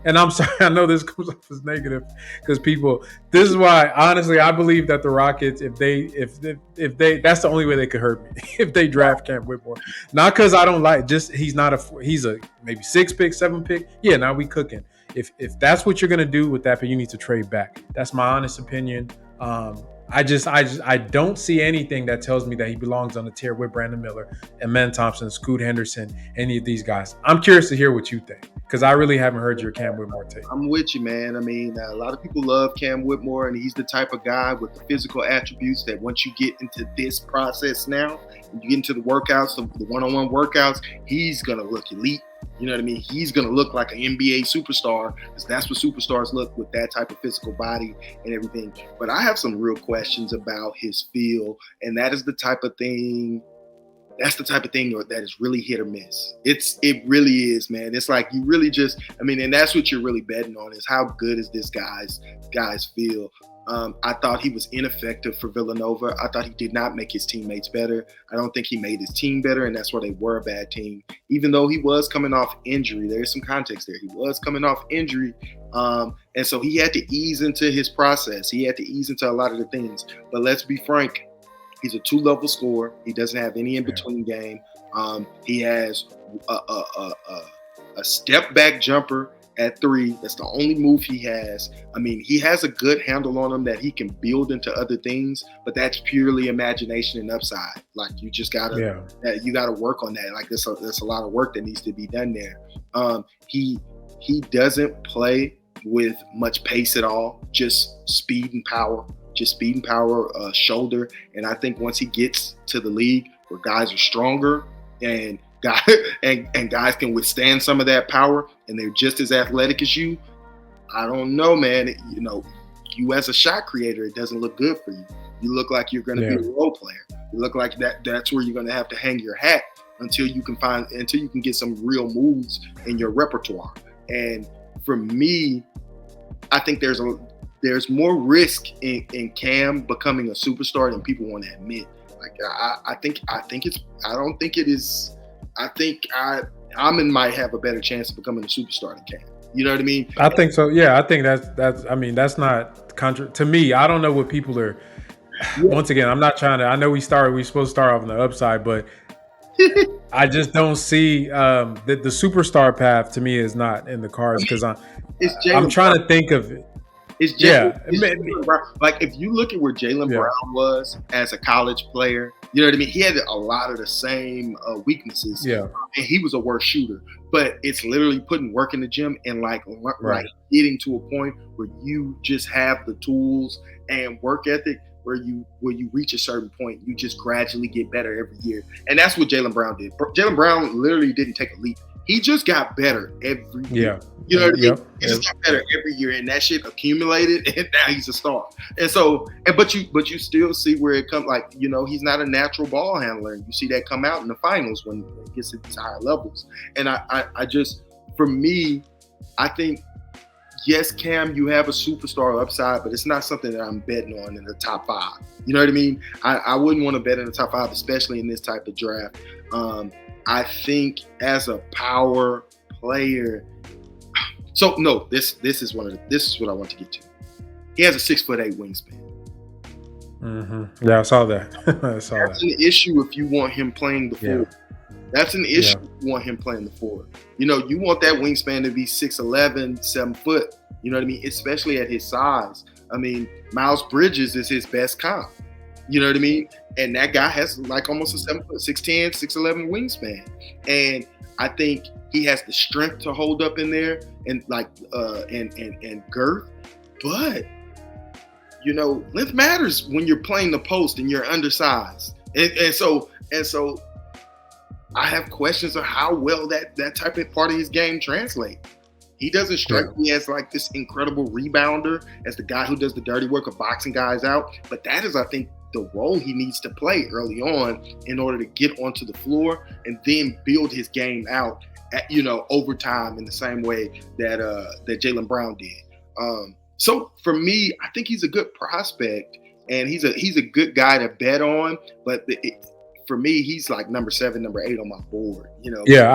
And I'm sorry, I know this comes off as negative because this is why, honestly, I believe that the Rockets, if they, that's the only way they could hurt me, if they draft Cam Whitmore. Not because I don't like, just he's a maybe 6 pick, 7 pick. Yeah, now we cooking. If that's what you're going to do with that, but you need to trade back. That's my honest opinion. I don't see anything that tells me that he belongs on the tier with Brandon Miller and Men Thompson, Scoot Henderson, any of these guys. I'm curious to hear what you think because I really haven't heard your Cam Whitmore take. I'm with you, man. I mean, a lot of people love Cam Whitmore, and he's the type of guy with the physical attributes that once you get into this process now, you get into the workouts, the one-on-one workouts, he's going to look elite. You know what I mean? He's going to look like an NBA superstar because that's what superstars look with that type of physical body and everything. But I have some real questions about his feel, and that is the type of thing that is really hit or miss. It really is, man. It's like you really and that's what you're really betting on is how good is this guy's feel. I thought he was ineffective for Villanova. I thought he did not make his teammates better. I don't think he made his team better, and that's why they were a bad team. Even though he was coming off injury, there's some context there. He was coming off injury, and so he had to ease into his process. He had to ease into a lot of the things. But let's be frank, he's a 2-level scorer. He doesn't have any in-between game. He has a step-back jumper at 3. That's the only move he has. I mean, he has a good handle on him that he can build into other things, but that's purely imagination and upside. Like you just gotta, you gotta work on that. Like there's a lot of work that needs to be done there. He doesn't play with much pace at all, just speed and power, shoulder. And I think once he gets to the league where guys are stronger and guys can withstand some of that power and they're just as athletic as you, I don't know, man. You as a shot creator, it doesn't look good for you. You look like you're going to be a role player. You look like that's where you're going to have to hang your hat until you can get some real moves in your repertoire. And for me, I think there's more risk in Cam becoming a superstar than people want to admit. Like I think Amon might have a better chance of becoming a superstar than Cam. You know what I mean? I think so. Yeah, I think that's not to me. I don't know what people are. Once again, I'm not trying to. I know we're supposed to start off on the upside, but I just don't see the superstar path to me is not in the cards because I'm trying to think of it. It's Jalen Brown. Like if you look at where Jalen Brown was as a college player, you know what I mean? He had a lot of the same weaknesses. Yeah. And he was a worse shooter. But it's literally putting work in the gym and like getting to a point where you just have the tools and work ethic where you reach a certain point, you just gradually get better every year. And that's what Jalen Brown did. Jalen Brown literally didn't take a leap. He just got better every year. You know what I mean? He just got better every year, and that shit accumulated, and now he's a star. And so, but you still see where it comes. Like he's not a natural ball handler. You see that come out in the finals when it gets to these higher levels. And I just, for me, I think, yes, Cam, you have a superstar upside, but it's not something that I'm betting on in the top 5. You know what I mean? I wouldn't want to bet in the top 5, especially in this type of draft. I think as a power player, so no, this is what I want to get to. He has a 6'8" wingspan. Mm-hmm. Yeah, I saw that. That's an issue if you want him playing the 4. Yeah. That's an issue if you want him playing the 4. You know, you want that wingspan to be 6'11", 7 foot. You know what I mean? Especially at his size. I mean, Miles Bridges is his best comp. You know what I mean? And that guy has like almost a 7 foot, 6'10", 6'11" wingspan. And I think he has the strength to hold up in there and like and girth. But you know, length matters when you're playing the post and you're undersized. And so I have questions of how well that type of part of his game translate. He doesn't strike me as like this incredible rebounder, as the guy who does the dirty work of boxing guys out. But that is, I think, the role he needs to play early on in order to get onto the floor and then build his game out at, you know, over time in the same way that Jalen Brown did. So for me, I think he's a good prospect and he's a good guy to bet on. But for me, he's like number 7, number 8 on my board. You know. Yeah,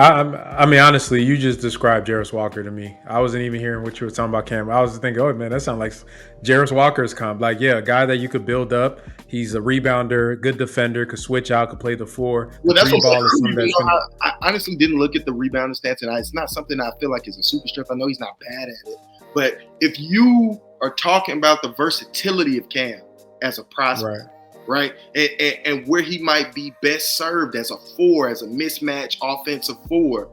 I mean, honestly, you just described Jarris Walker to me. I wasn't even hearing what you were talking about, Cam. I was thinking, oh man, that sounds like Jarris Walker's comp. Like, yeah, a guy that you could build up. He's a rebounder, good defender, could switch out, could play the 4. Well, that's what I honestly didn't look at the rebounding stats, and it's not something I feel like is a super strength. I know he's not bad at it, but if you are talking about the versatility of Cam as a prospect. Right. And where he might be best served as a 4, as a mismatch offensive 4,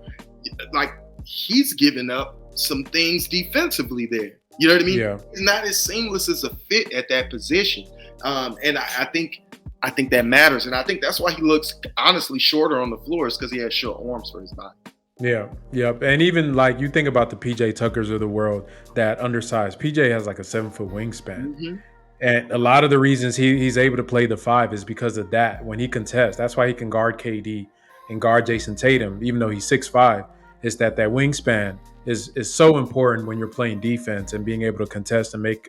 like he's given up some things defensively there. You know what I mean? Yeah. He's not as seamless as a fit at that position. And I think that matters. And I think that's why he looks honestly shorter on the floor, is because he has short arms for his body. Yeah, yep. And even like you think about the PJ Tuckers of the world, that undersized. PJ has like a 7 foot wingspan. Mm-hmm. And a lot of the reasons he's able to play the 5 is because of that. When he contests, that's why he can guard KD and guard Jason Tatum, even though he's 6'5", is that wingspan is so important when you're playing defense and being able to contest and make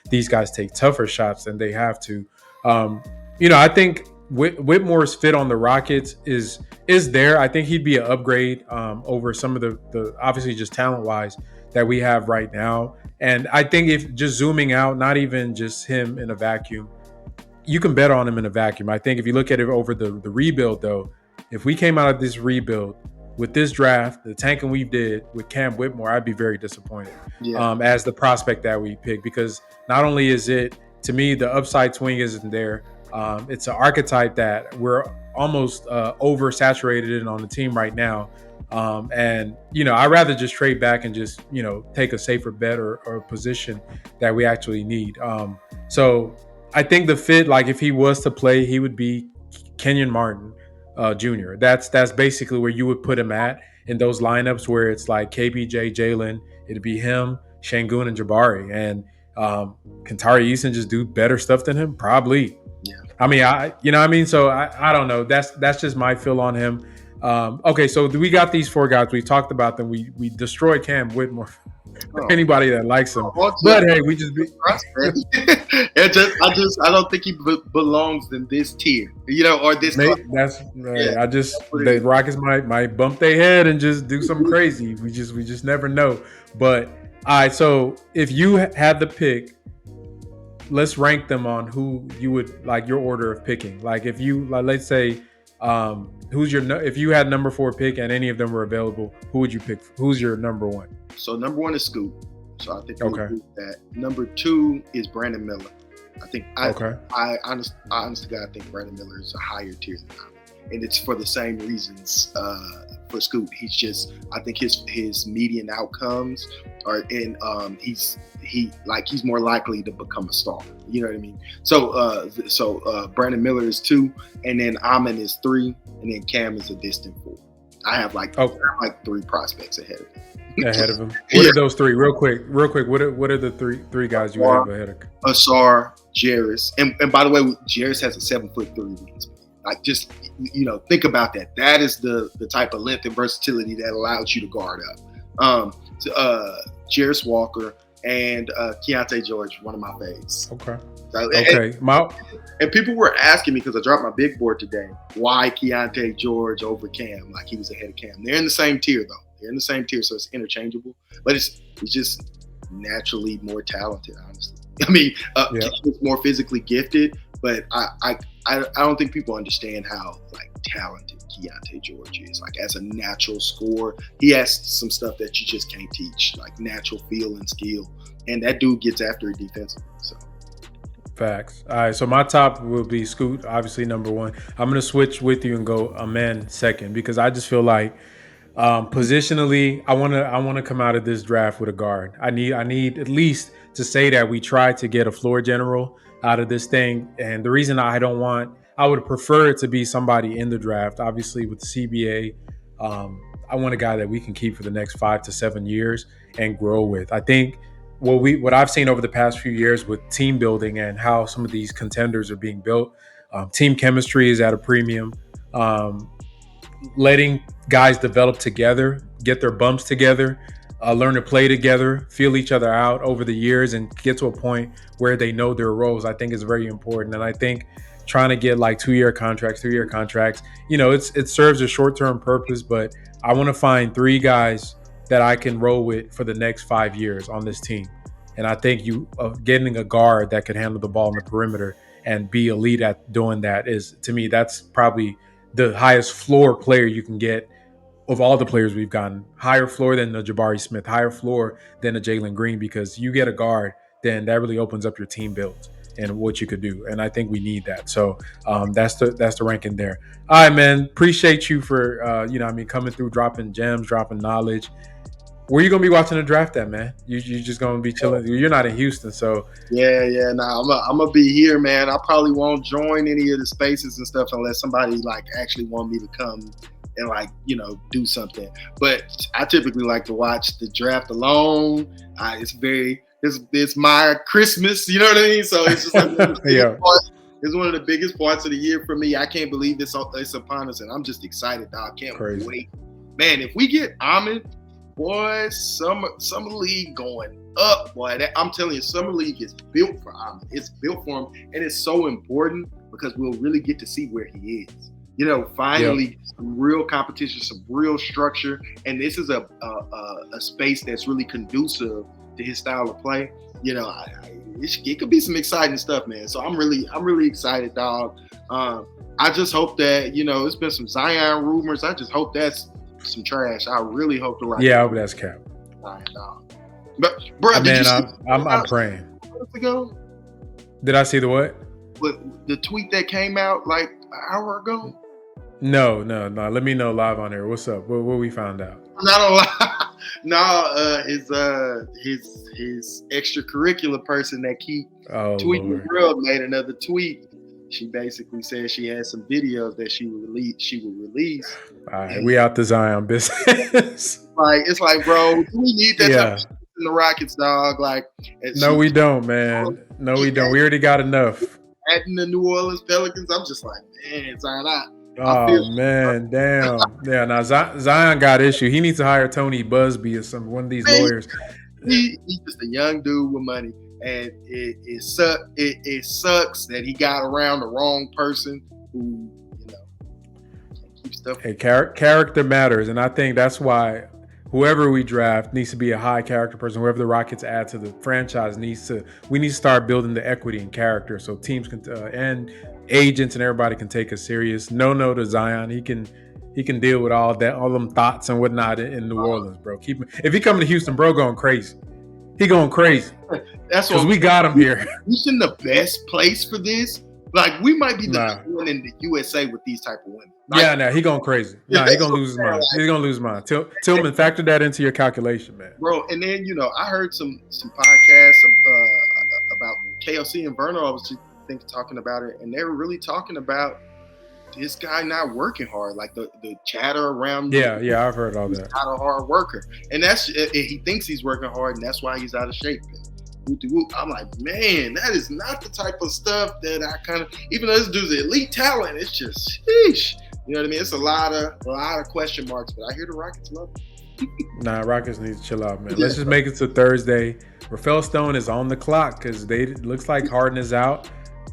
these guys take tougher shots than they have to. You know, I think Whitmore's fit on the Rockets is there. I think he'd be an upgrade over some of the obviously just talent-wise that we have right now. And I think if just zooming out, not even just him in a vacuum, you can bet on him in a vacuum. I think if you look at it over the rebuild, though, if we came out of this rebuild with this draft, the tanking we did with Cam Whitmore, I'd be very disappointed as the prospect that we picked, because not only is it, to me, the upside swing isn't there. It's an archetype that we're almost oversaturated in on the team right now. And, you know, I'd rather just trade back and just, you know, take a safer bet or a position that we actually need. So I think the fit, like if he was to play, he would be Kenyon Martin Jr. That's basically where you would put him at in those lineups where it's like KPJ, Jalen, it'd be him, Sengun, and Jabari. And can Tari Eason just do better stuff than him? Probably. Yeah. I mean, you know what I mean? So I don't know. That's just my feel on him. Okay, so we got these 4 guys. We talked about them. We destroyed Cam Whitmore. Anybody that likes him, but hey, we just be. I don't think he belongs in this tier, you know, or this. The Rockets might bump their head and just do something crazy. We just never know. But all right, so if you had the pick, let's rank them on who you would like your order of picking. Like if you let's say. If you had number 4 pick and any of them were available, who would you pick? Who's your number 1? So number 1 is Scoop. So I think we'll do that. Number 2 is Brandon Miller. I honestly think Brandon Miller is a higher tier than him, and it's for the same reasons for Scoop. I think his median outcomes are he's more likely to become a star. You know what I mean? So Brandon Miller is 2, and then Amon is 3, and then Cam is a distant 4. I have like 3 prospects ahead of him. What are those 3? Real quick. What are the three guys you have ahead of? Asar, Jarris, and by the way, Jarris has a 7'3" wingspan. Like, just, you know, think about that. That is the type of length and versatility that allows you to guard up. Jarris Walker, and Keontae George, one of my faves. Okay. So, Okay. And people were asking me, because I dropped my big board today, why Keontae George over Cam? Like, he was ahead of Cam. They're in the same tier, though. They're in the same tier, so it's interchangeable. But it's just naturally more talented, honestly. I mean, Cam is more physically gifted, but I don't think people understand how like talented Keontae George is. Like, as a natural scorer, he has some stuff that you just can't teach, like natural feel and skill. And that dude gets after it defensively. So. Facts. All right, so my top will be Scoot, obviously number one. I'm gonna switch with you and go Amen second, because I just feel like positionally, I wanna come out of this draft with a guard. I need at least to say that we tried to get a floor general out of this thing. And the reason I would prefer it to be somebody in the draft, obviously with the CBA. I want a guy that we can keep for the next 5 to 7 years and grow with. I think what I've seen over the past few years with team building and how some of these contenders are being built, team chemistry is at a premium. Letting guys develop together, get their bumps together, learn to play together, feel each other out over the years, and get to a point where they know their roles, I think is very important. And I think trying to get like 2-year contracts, 3-year contracts, it serves a short-term purpose, but I want to find 3 guys that I can roll with for the next 5 years on this team. And I think getting a guard that can handle the ball in the perimeter and be elite at doing that is, to me, that's probably the highest floor player you can get of all the players we've gotten. Higher floor than the Jabari Smith, higher floor than the Jalen Green, because you get a guard, then that really opens up your team build and what you could do. And I think we need that. So that's the ranking there. All right, man. Appreciate you for coming through, dropping gems, dropping knowledge. Where you gonna be watching the draft at, man? You just gonna be chilling? You're not in Houston, so yeah. Nah, I'm gonna be here, man. I probably won't join any of the spaces and stuff unless somebody like actually want me to come and like do something. But I typically like to watch the draft alone. It's my Christmas, you know what I mean? So it's just like it's one of the biggest parts of the year for me. I can't believe it's upon us, and I'm just excited, dog. I can't wait, man. If we get Ahmed. Boy, summer league going up, boy. I'm telling you, summer league is built for Ahmed. It's built for him, and it's so important because we'll really get to see where he is. Finally, some real competition, some real structure, and this is a space that's really conducive to his style of play. It could be some exciting stuff, man. So I'm really excited, dog. I just hope that it's been some Zion rumors. I just hope that's some trash. I really hope the right. Yeah, I hope that's cap. But bro, I'm praying. Ago? Did I see the what? The tweet that came out like an hour ago. No. Let me know live on here. What's up? What we found out? Not on live. No, his extracurricular person that keep tweeting the world made another tweet. She basically said she had some videos that she would release. All right, we out the Zion business. It's like, bro, do we need that type of shit in the Rockets, dog? Like, no, we don't, man. No, we don't. We already got enough. Adding the New Orleans Pelicans, I'm just like, man, Zion. Man, damn. Yeah, now Zion got issue. He needs to hire Tony Busby or one of these lawyers. He's just a young dude with money. And it sucks that he got around the wrong person who, keep stuff. Hey, character matters, and I think that's why whoever we draft needs to be a high character person. Whoever the Rockets add to the franchise we need to start building the equity and character so teams can and agents and everybody can take us serious. No to Zion. He can deal with all them thoughts and whatnot in New Orleans, bro. If he coming to Houston, bro, going crazy. He going crazy. That's what we got him here. Houston, the best place for this. Like, we might be the best one in the USA with these type of women. Like, he going crazy. He gonna lose his mind. He's gonna lose his mind. Tillman, factor that into your calculation, man. Bro, and then I heard some podcasts about KLC and Verno. I was just talking about it, and they were really talking about this guy not working hard, like the chatter around. Yeah, I've heard all that. He's not a hard worker, and he thinks he's working hard, and that's why he's out of shape. I'm like, man, that is not the type of stuff that I kind of. Even though this dude's elite talent, it's just, sheesh. You know what I mean? It's a lot of question marks, but I hear the Rockets love it. Rockets need to chill out, man. Let's just make it to Thursday. Rafael Stone is on the clock because looks like Harden is out.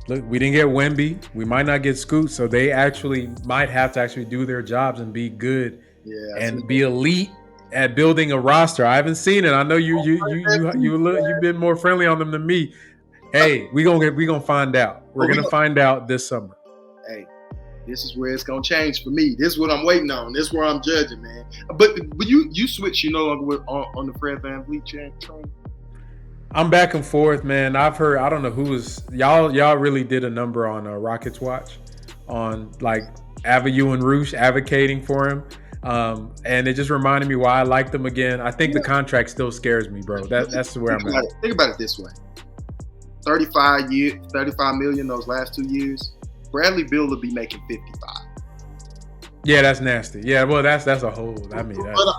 Look, we didn't get Wemby. We might not get Scoot, so they actually might have to actually do their jobs and be good and be elite at building a roster. I haven't seen it. I know you've been more friendly on them than me. Hey, we gonna find out. We're gonna find out this summer. Hey, this is where it's gonna change for me. This is what I'm waiting on. This is where I'm judging, man. But you switch. You no longer on the Fred VanVleet train. I'm back and forth, man. I've heard. I don't know who was y'all. Y'all really did a number on Rockets Watch on like Avenue and Roosh advocating for him. And it just reminded me why I liked them again. I think the contract still scares me, bro. That's where I'm at. Think about it this way: 35 million those last 2 years. Bradley Beal will be making 55. Yeah, that's nasty. Yeah, well, that's a whole. I mean,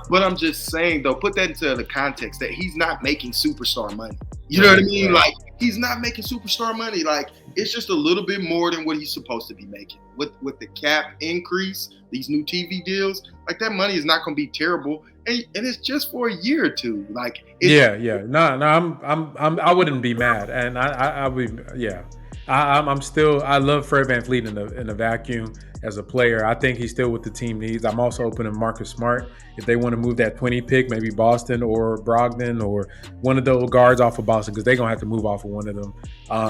but I'm just saying though, put that into the context that he's not making superstar money. You know what I mean? Right. Like he's not making superstar money. Like it's just a little bit more than what he's supposed to be making. With the cap increase, these new TV deals, like that money is not going to be terrible, and it's just for a year or two. Like yeah. No, I wouldn't be mad, and I would, yeah. I'm still. I love Fred VanVleet in the vacuum as a player. I think he's still what the team needs. I'm also open to Marcus Smart if they want to move that 20 pick, maybe Boston or Brogdon or one of those guards off of Boston because they're gonna have to move off of one of them.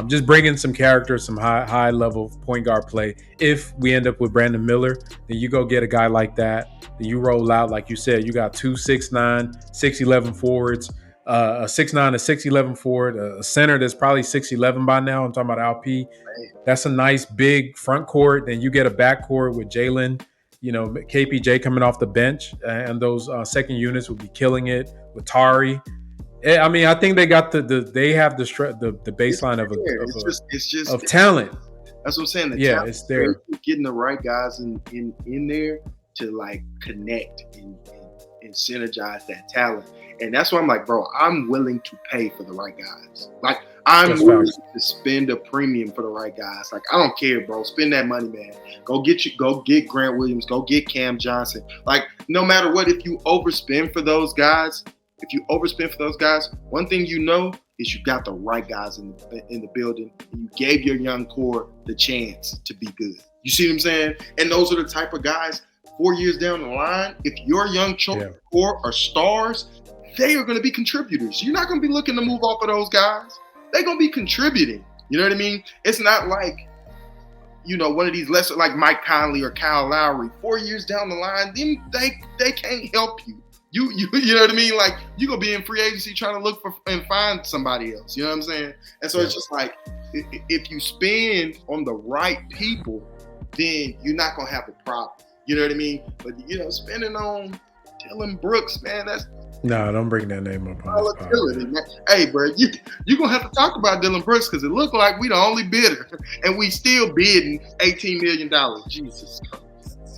Just bring in some character, some high level point guard play. If we end up with Brandon Miller, then you go get a guy like that. Then you roll out, like you said, you got 2 6'9", 6'11" forwards. A 6'9", a 6'11" forward, a center that's probably 6'11" by now. I'm talking about Alp. That's a nice big front court. Then you get a back court with Jalen, KPJ coming off the bench, and those second units will be killing it with Tari. I mean, I think they got they have the baseline of talent. That's what I'm saying. It's there. Getting the right guys in there to like connect and synergize that talent. And that's why I'm like, bro, I'm willing to pay for the right guys. Like, I'm willing to spend a premium for the right guys. Like, I don't care, bro. Spend that money, man. Go get Grant Williams. Go get Cam Johnson. Like, no matter what, if you overspend for those guys, one thing you know is you got the right guys in the building. And you gave your young core the chance to be good. You see what I'm saying? And those are the type of guys 4 years down the line, if your young core are stars, they are going to be contributors. You're not going to be looking to move off of those guys. They're going to be contributing. You know what I mean? It's not like, one of these lesser, like Mike Conley or Kyle Lowry. 4 years down the line, they can't help you. You know what I mean? Like, you're going to be in free agency trying to look for and find somebody else. You know what I'm saying? And so it's just like, if you spend on the right people, then you're not going to have a problem. You know what I mean? But, spending on Dillon Brooks, man, that's... No, don't bring that name up on this podcast. Hey, bro, you're going to have to talk about Dillon Brooks because it looked like we the only bidder, and we still bidding $18 million. Jesus Christ.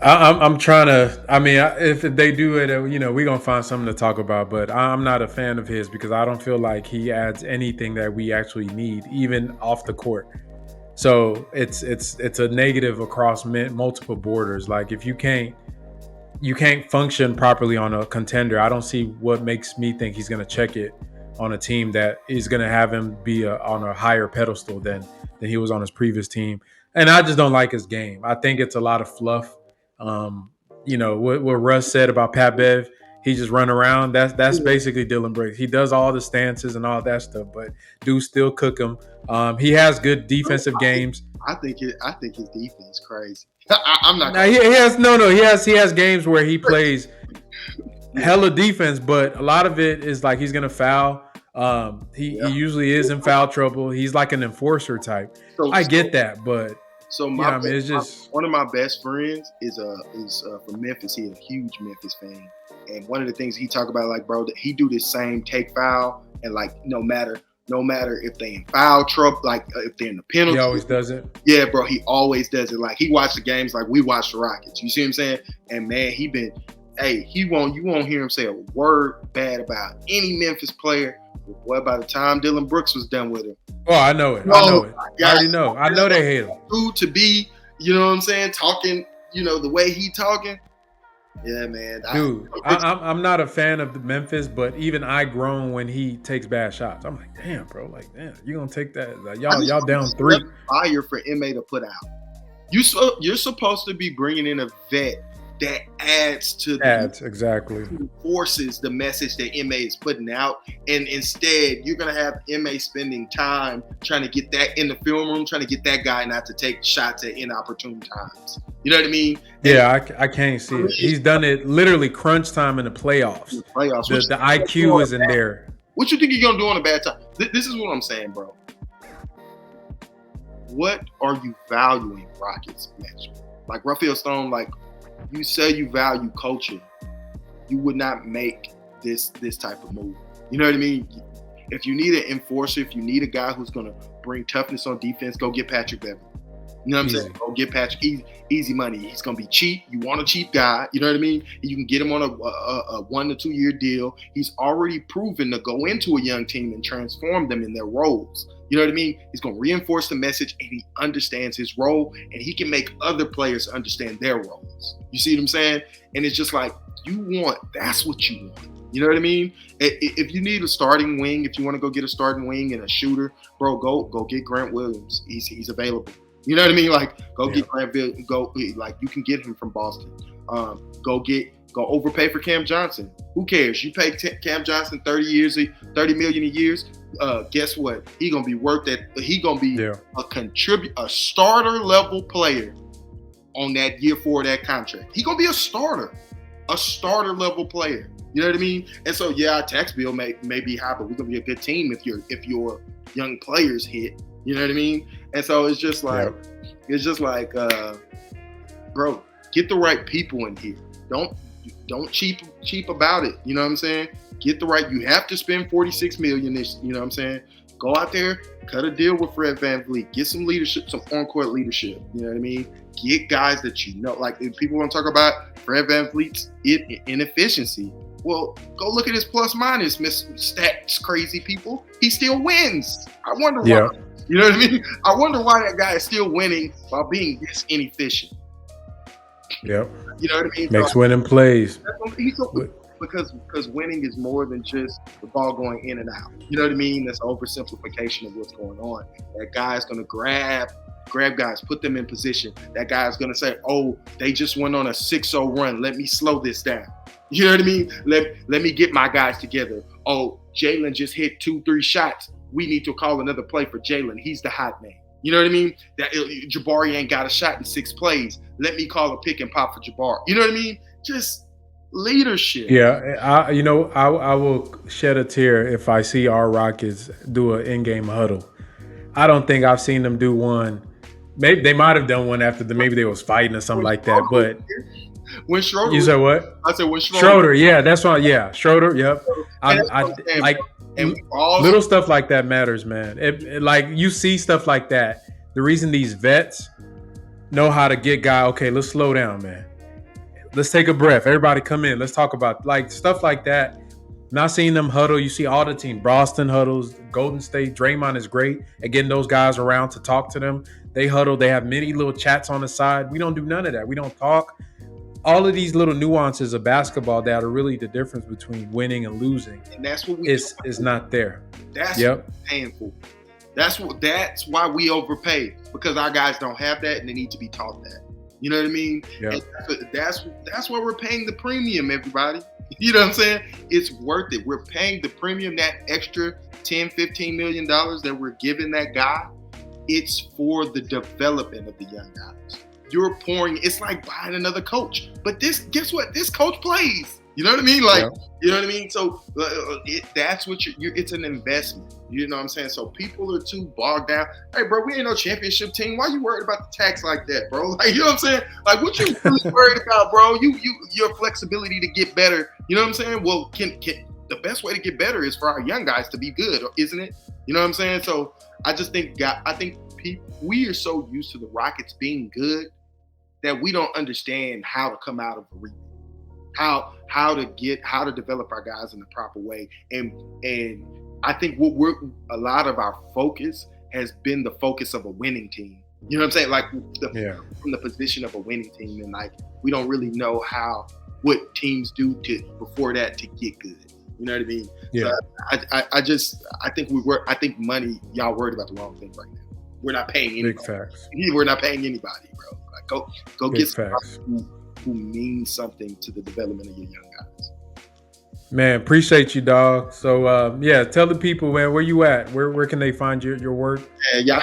I'm trying to... I mean, if they do it, we're going to find something to talk about, but I'm not a fan of his because I don't feel like he adds anything that we actually need, even off the court. So it's a negative across multiple borders. Like, if you can't function properly on a contender, I don't see what makes me think he's going to check it on a team that is going to have him be on a higher pedestal than he was on his previous team. And I just don't like his game. I think it's a lot of fluff. What Russ said about Pat Bev, he just run around. That's basically Dillon Brooks. He does all the stances and all that stuff, but dudes still cook him. He has good defensive games. I think his defense crazy. I'm not. He has games where he plays hella defense, but a lot of it is like he's gonna foul. He usually is in foul trouble. He's like an enforcer type. I get that, but it's just one of my best friends is from Memphis. He's a huge Memphis fan, and one of the things he talk about, like, bro, that he do this same take foul, and like no matter if they in foul trouble, like if they're in the penalty. He always does it. Yeah, bro, he always does it. Like, he watched the games like we watched the Rockets. You see what I'm saying? And man, you won't hear him say a word bad about any Memphis player. Well, by the time Dillon Brooks was done with him. Oh, I know it. I already know. I know they hate him. Dude, to be, you know what I'm saying, talking, the way he talking, Yeah, man. Dude, I'm not a fan of the Memphis, but even I groan when he takes bad shots. I'm like, damn, bro, like, damn, you gonna take that? Like, y'all down 3. Fire for MA to put out. You're supposed to be bringing in a vet that adds exactly, forces the message that MA is putting out, and instead you're gonna have MA spending time trying to get that in the film room, trying to get that guy not to take shots at inopportune times. You know what I mean? Yeah, I can't see it. He's done it literally crunch time in the playoffs. The IQ isn't there. What you think you're gonna do on a bad time? This is what I'm saying, bro. What are you valuing, Rockets match? Like Raphael Stone, like you say you value culture, you would not make this type of move. You know what I mean? If you need an enforcer, if you need a guy who's gonna bring toughness on defense, go get Patrick Beverley. You know what I'm saying? Go get Patrick. Easy money. He's gonna be cheap. You want a cheap guy. You know what I mean? You can get him on a 1 to 2 year deal. He's already proven to go into a young team and transform them in their roles. You know what I mean? He's gonna reinforce the message, and he understands his role, and he can make other players understand their roles. You see what I'm saying? And it's just like that's what you want. You know what I mean? If you need a starting wing, if you want to go get a starting wing and a shooter, bro, go get Grant Williams. He's available. You know what I mean? Like, go get Grant Williams. Like, you can get him from Boston. Go overpay for Cam Johnson. Who cares? You pay Cam Johnson $30 million a year. Guess what? He gonna be worth that. He gonna be a starter level player on that year 4 of that contract. He gonna be a starter level player. You know what I mean? And so our tax bill may be high, but we're gonna be a good team if your young players hit. You know what I mean? And so it's just like, bro, get the right people in here. Don't cheap about it. You know what I'm saying? Get the right. You have to spend $46 million. You know what I'm saying? Go out there, cut a deal with Fred VanVleet. Get some leadership, some on-court leadership. You know what I mean? Get guys that you know. Like, if people want to talk about Fred VanVleet's inefficiency, well, go look at his plus minus, Miss Stats crazy people. He still wins. I wonder why. Yeah. You know what I mean? I wonder why that guy is still winning while being this inefficient. Yep. You know what I mean? Makes winning plays. Because winning is more than just the ball going in and out. You know what I mean? That's an oversimplification of what's going on. That guy's going to grab guys, put them in position. That guy's going to say, oh, they just went on a 6-0 run. Let me slow this down. You know what I mean? Let me get my guys together. Oh, Jalen just hit 2-3 shots. We need to call another play for Jalen. He's the hot man. You know what I mean? That Jabari ain't got a shot in 6 plays. Let me call a pick and pop for Jabari. You know what I mean? Just leadership. Yeah, I will shed a tear if I see our Rockets do an in-game huddle. I don't think I've seen them do one. Maybe they might have done one after maybe they was fighting or something like that. But when Schroeder, you said what? I said when Schroeder. Yeah, that's right. Yeah, Schroeder. Yep. I like. And little stuff like that matters, man. Like, you see stuff like that. The reason these vets know how to get okay, let's slow down, man. Let's take a breath. Everybody come in. Let's talk about like stuff like that. Not seeing them huddle. You see all the team. Boston huddles. Golden State. Draymond is great at getting those guys around to talk to them. They huddle. They have many little chats on the side. We don't do none of that. We don't talk. All of these little nuances of basketball that are really the difference between winning and losing. And that's what we is not there. That's what we're paying for. That's why we overpay, because our guys don't have that and they need to be taught that. You know what I mean? Yeah. That's why we're paying the premium, everybody. You know what I'm saying? It's worth it. We're paying the premium, that extra $10-15 million that we're giving that guy. It's for the development of the young guys. You're pouring, it's like buying another coach. But guess what? This coach plays. You know what I mean? Like, You know what I mean? So that's what it's an investment. You know what I'm saying? So people are too bogged down. Hey, bro, we ain't no championship team. Why you worried about the tax like that, bro? Like, you know what I'm saying? Like, what you really worried about, bro? Your flexibility to get better. You know what I'm saying? Well, can the best way to get better is for our young guys to be good, isn't it? You know what I'm saying? So I just think we are so used to the Rockets being good that we don't understand how to come out of a rebuild, how to develop our guys in the proper way, and I think a lot of our focus has been the focus of a winning team. You know what I'm saying? Like from the position of a winning team, and like we don't really know how what teams do before that to get good. You know what I mean? Yeah. So I think money, y'all worried about the wrong thing right now. We're not paying anybody. Big facts. We're not paying anybody, bro. Like go Big get somebody facts. who means something to the development of your young guys. Man, appreciate you, dog. So yeah, tell the people, man, where you at? Where can they find your work? And y'all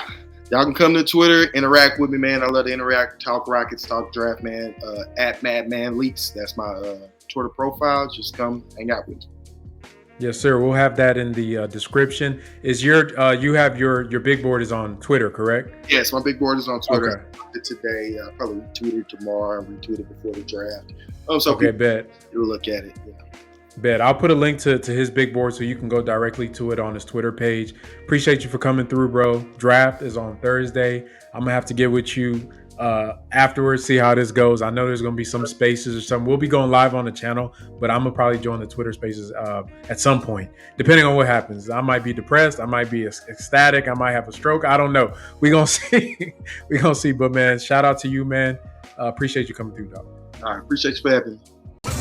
can come to Twitter, interact with me, man. I love to interact, talk Rockets, talk draft, man. At Madman Leaks, that's my Twitter profile. Just come hang out with me. Yes, sir. We'll have that in the description. Is you have your big board is on Twitter, correct? Yes, my big board is on Twitter. Okay. Today, probably retweet it tomorrow, retweet it before the draft. So okay, bet. You'll look at it. Yeah. Bet. I'll put a link to his big board so you can go directly to it on his Twitter page. Appreciate you for coming through, bro. Draft is on Thursday. I'm going to have to get with you afterwards, see how this goes. I know there's going to be some spaces or something. We'll be going live on the channel, but I'm going to probably join the Twitter spaces at some point, depending on what happens. I might be depressed. I might be ecstatic. I might have a stroke. I don't know. We're going to see. We're going to see. But, man, shout out to you, man. Appreciate you coming through, dog. All right. Appreciate you for having me.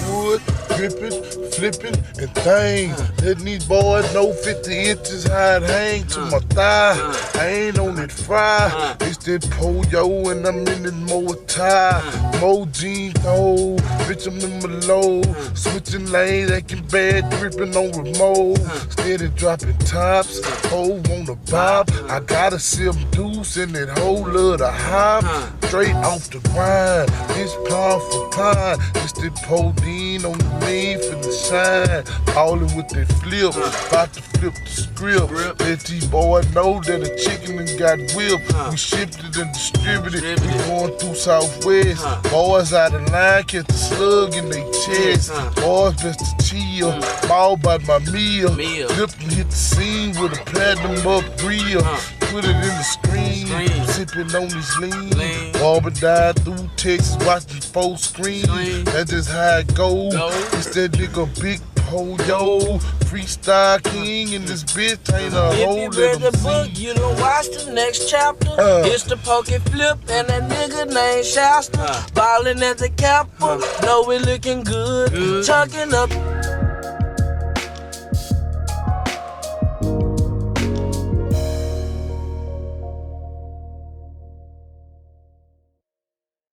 Wood, dripping, flipping, and things. Letting these boys know 50 inches high it hang to my thigh. I ain't on it fry. It's that Poyo and I'm in it more tie. More jeans though, bitch I'm in my low. Switching lanes, acting bad, dripping on remote. Steady dropping tops, hoe on the bob. I gotta sip deuce in that whole lot of hop. Straight off the grind, this pound for pine. It's that Podine on the lean for the shine. Ballin' with that flip, about to flip the script. Let these boys know that a chicken done got whipped. We shipped it and distributed. We going through Southwest. Boys out of line, catch the slug in their chest. Boys best to chill, ball by my meal. Flip and hit the scene with a platinum up grill. Put it in the screen, sipping on this lean. Barber died through Texas, watching full screen. That's just how it goes. It's that nigga Big Poyo, freestyle king in this bitch. Ain't a whole If you read the book, you don't watch the next chapter. It's the poke and flip and that nigga named Shasta. Ballin' at the Kappa, know we looking good. Chunking up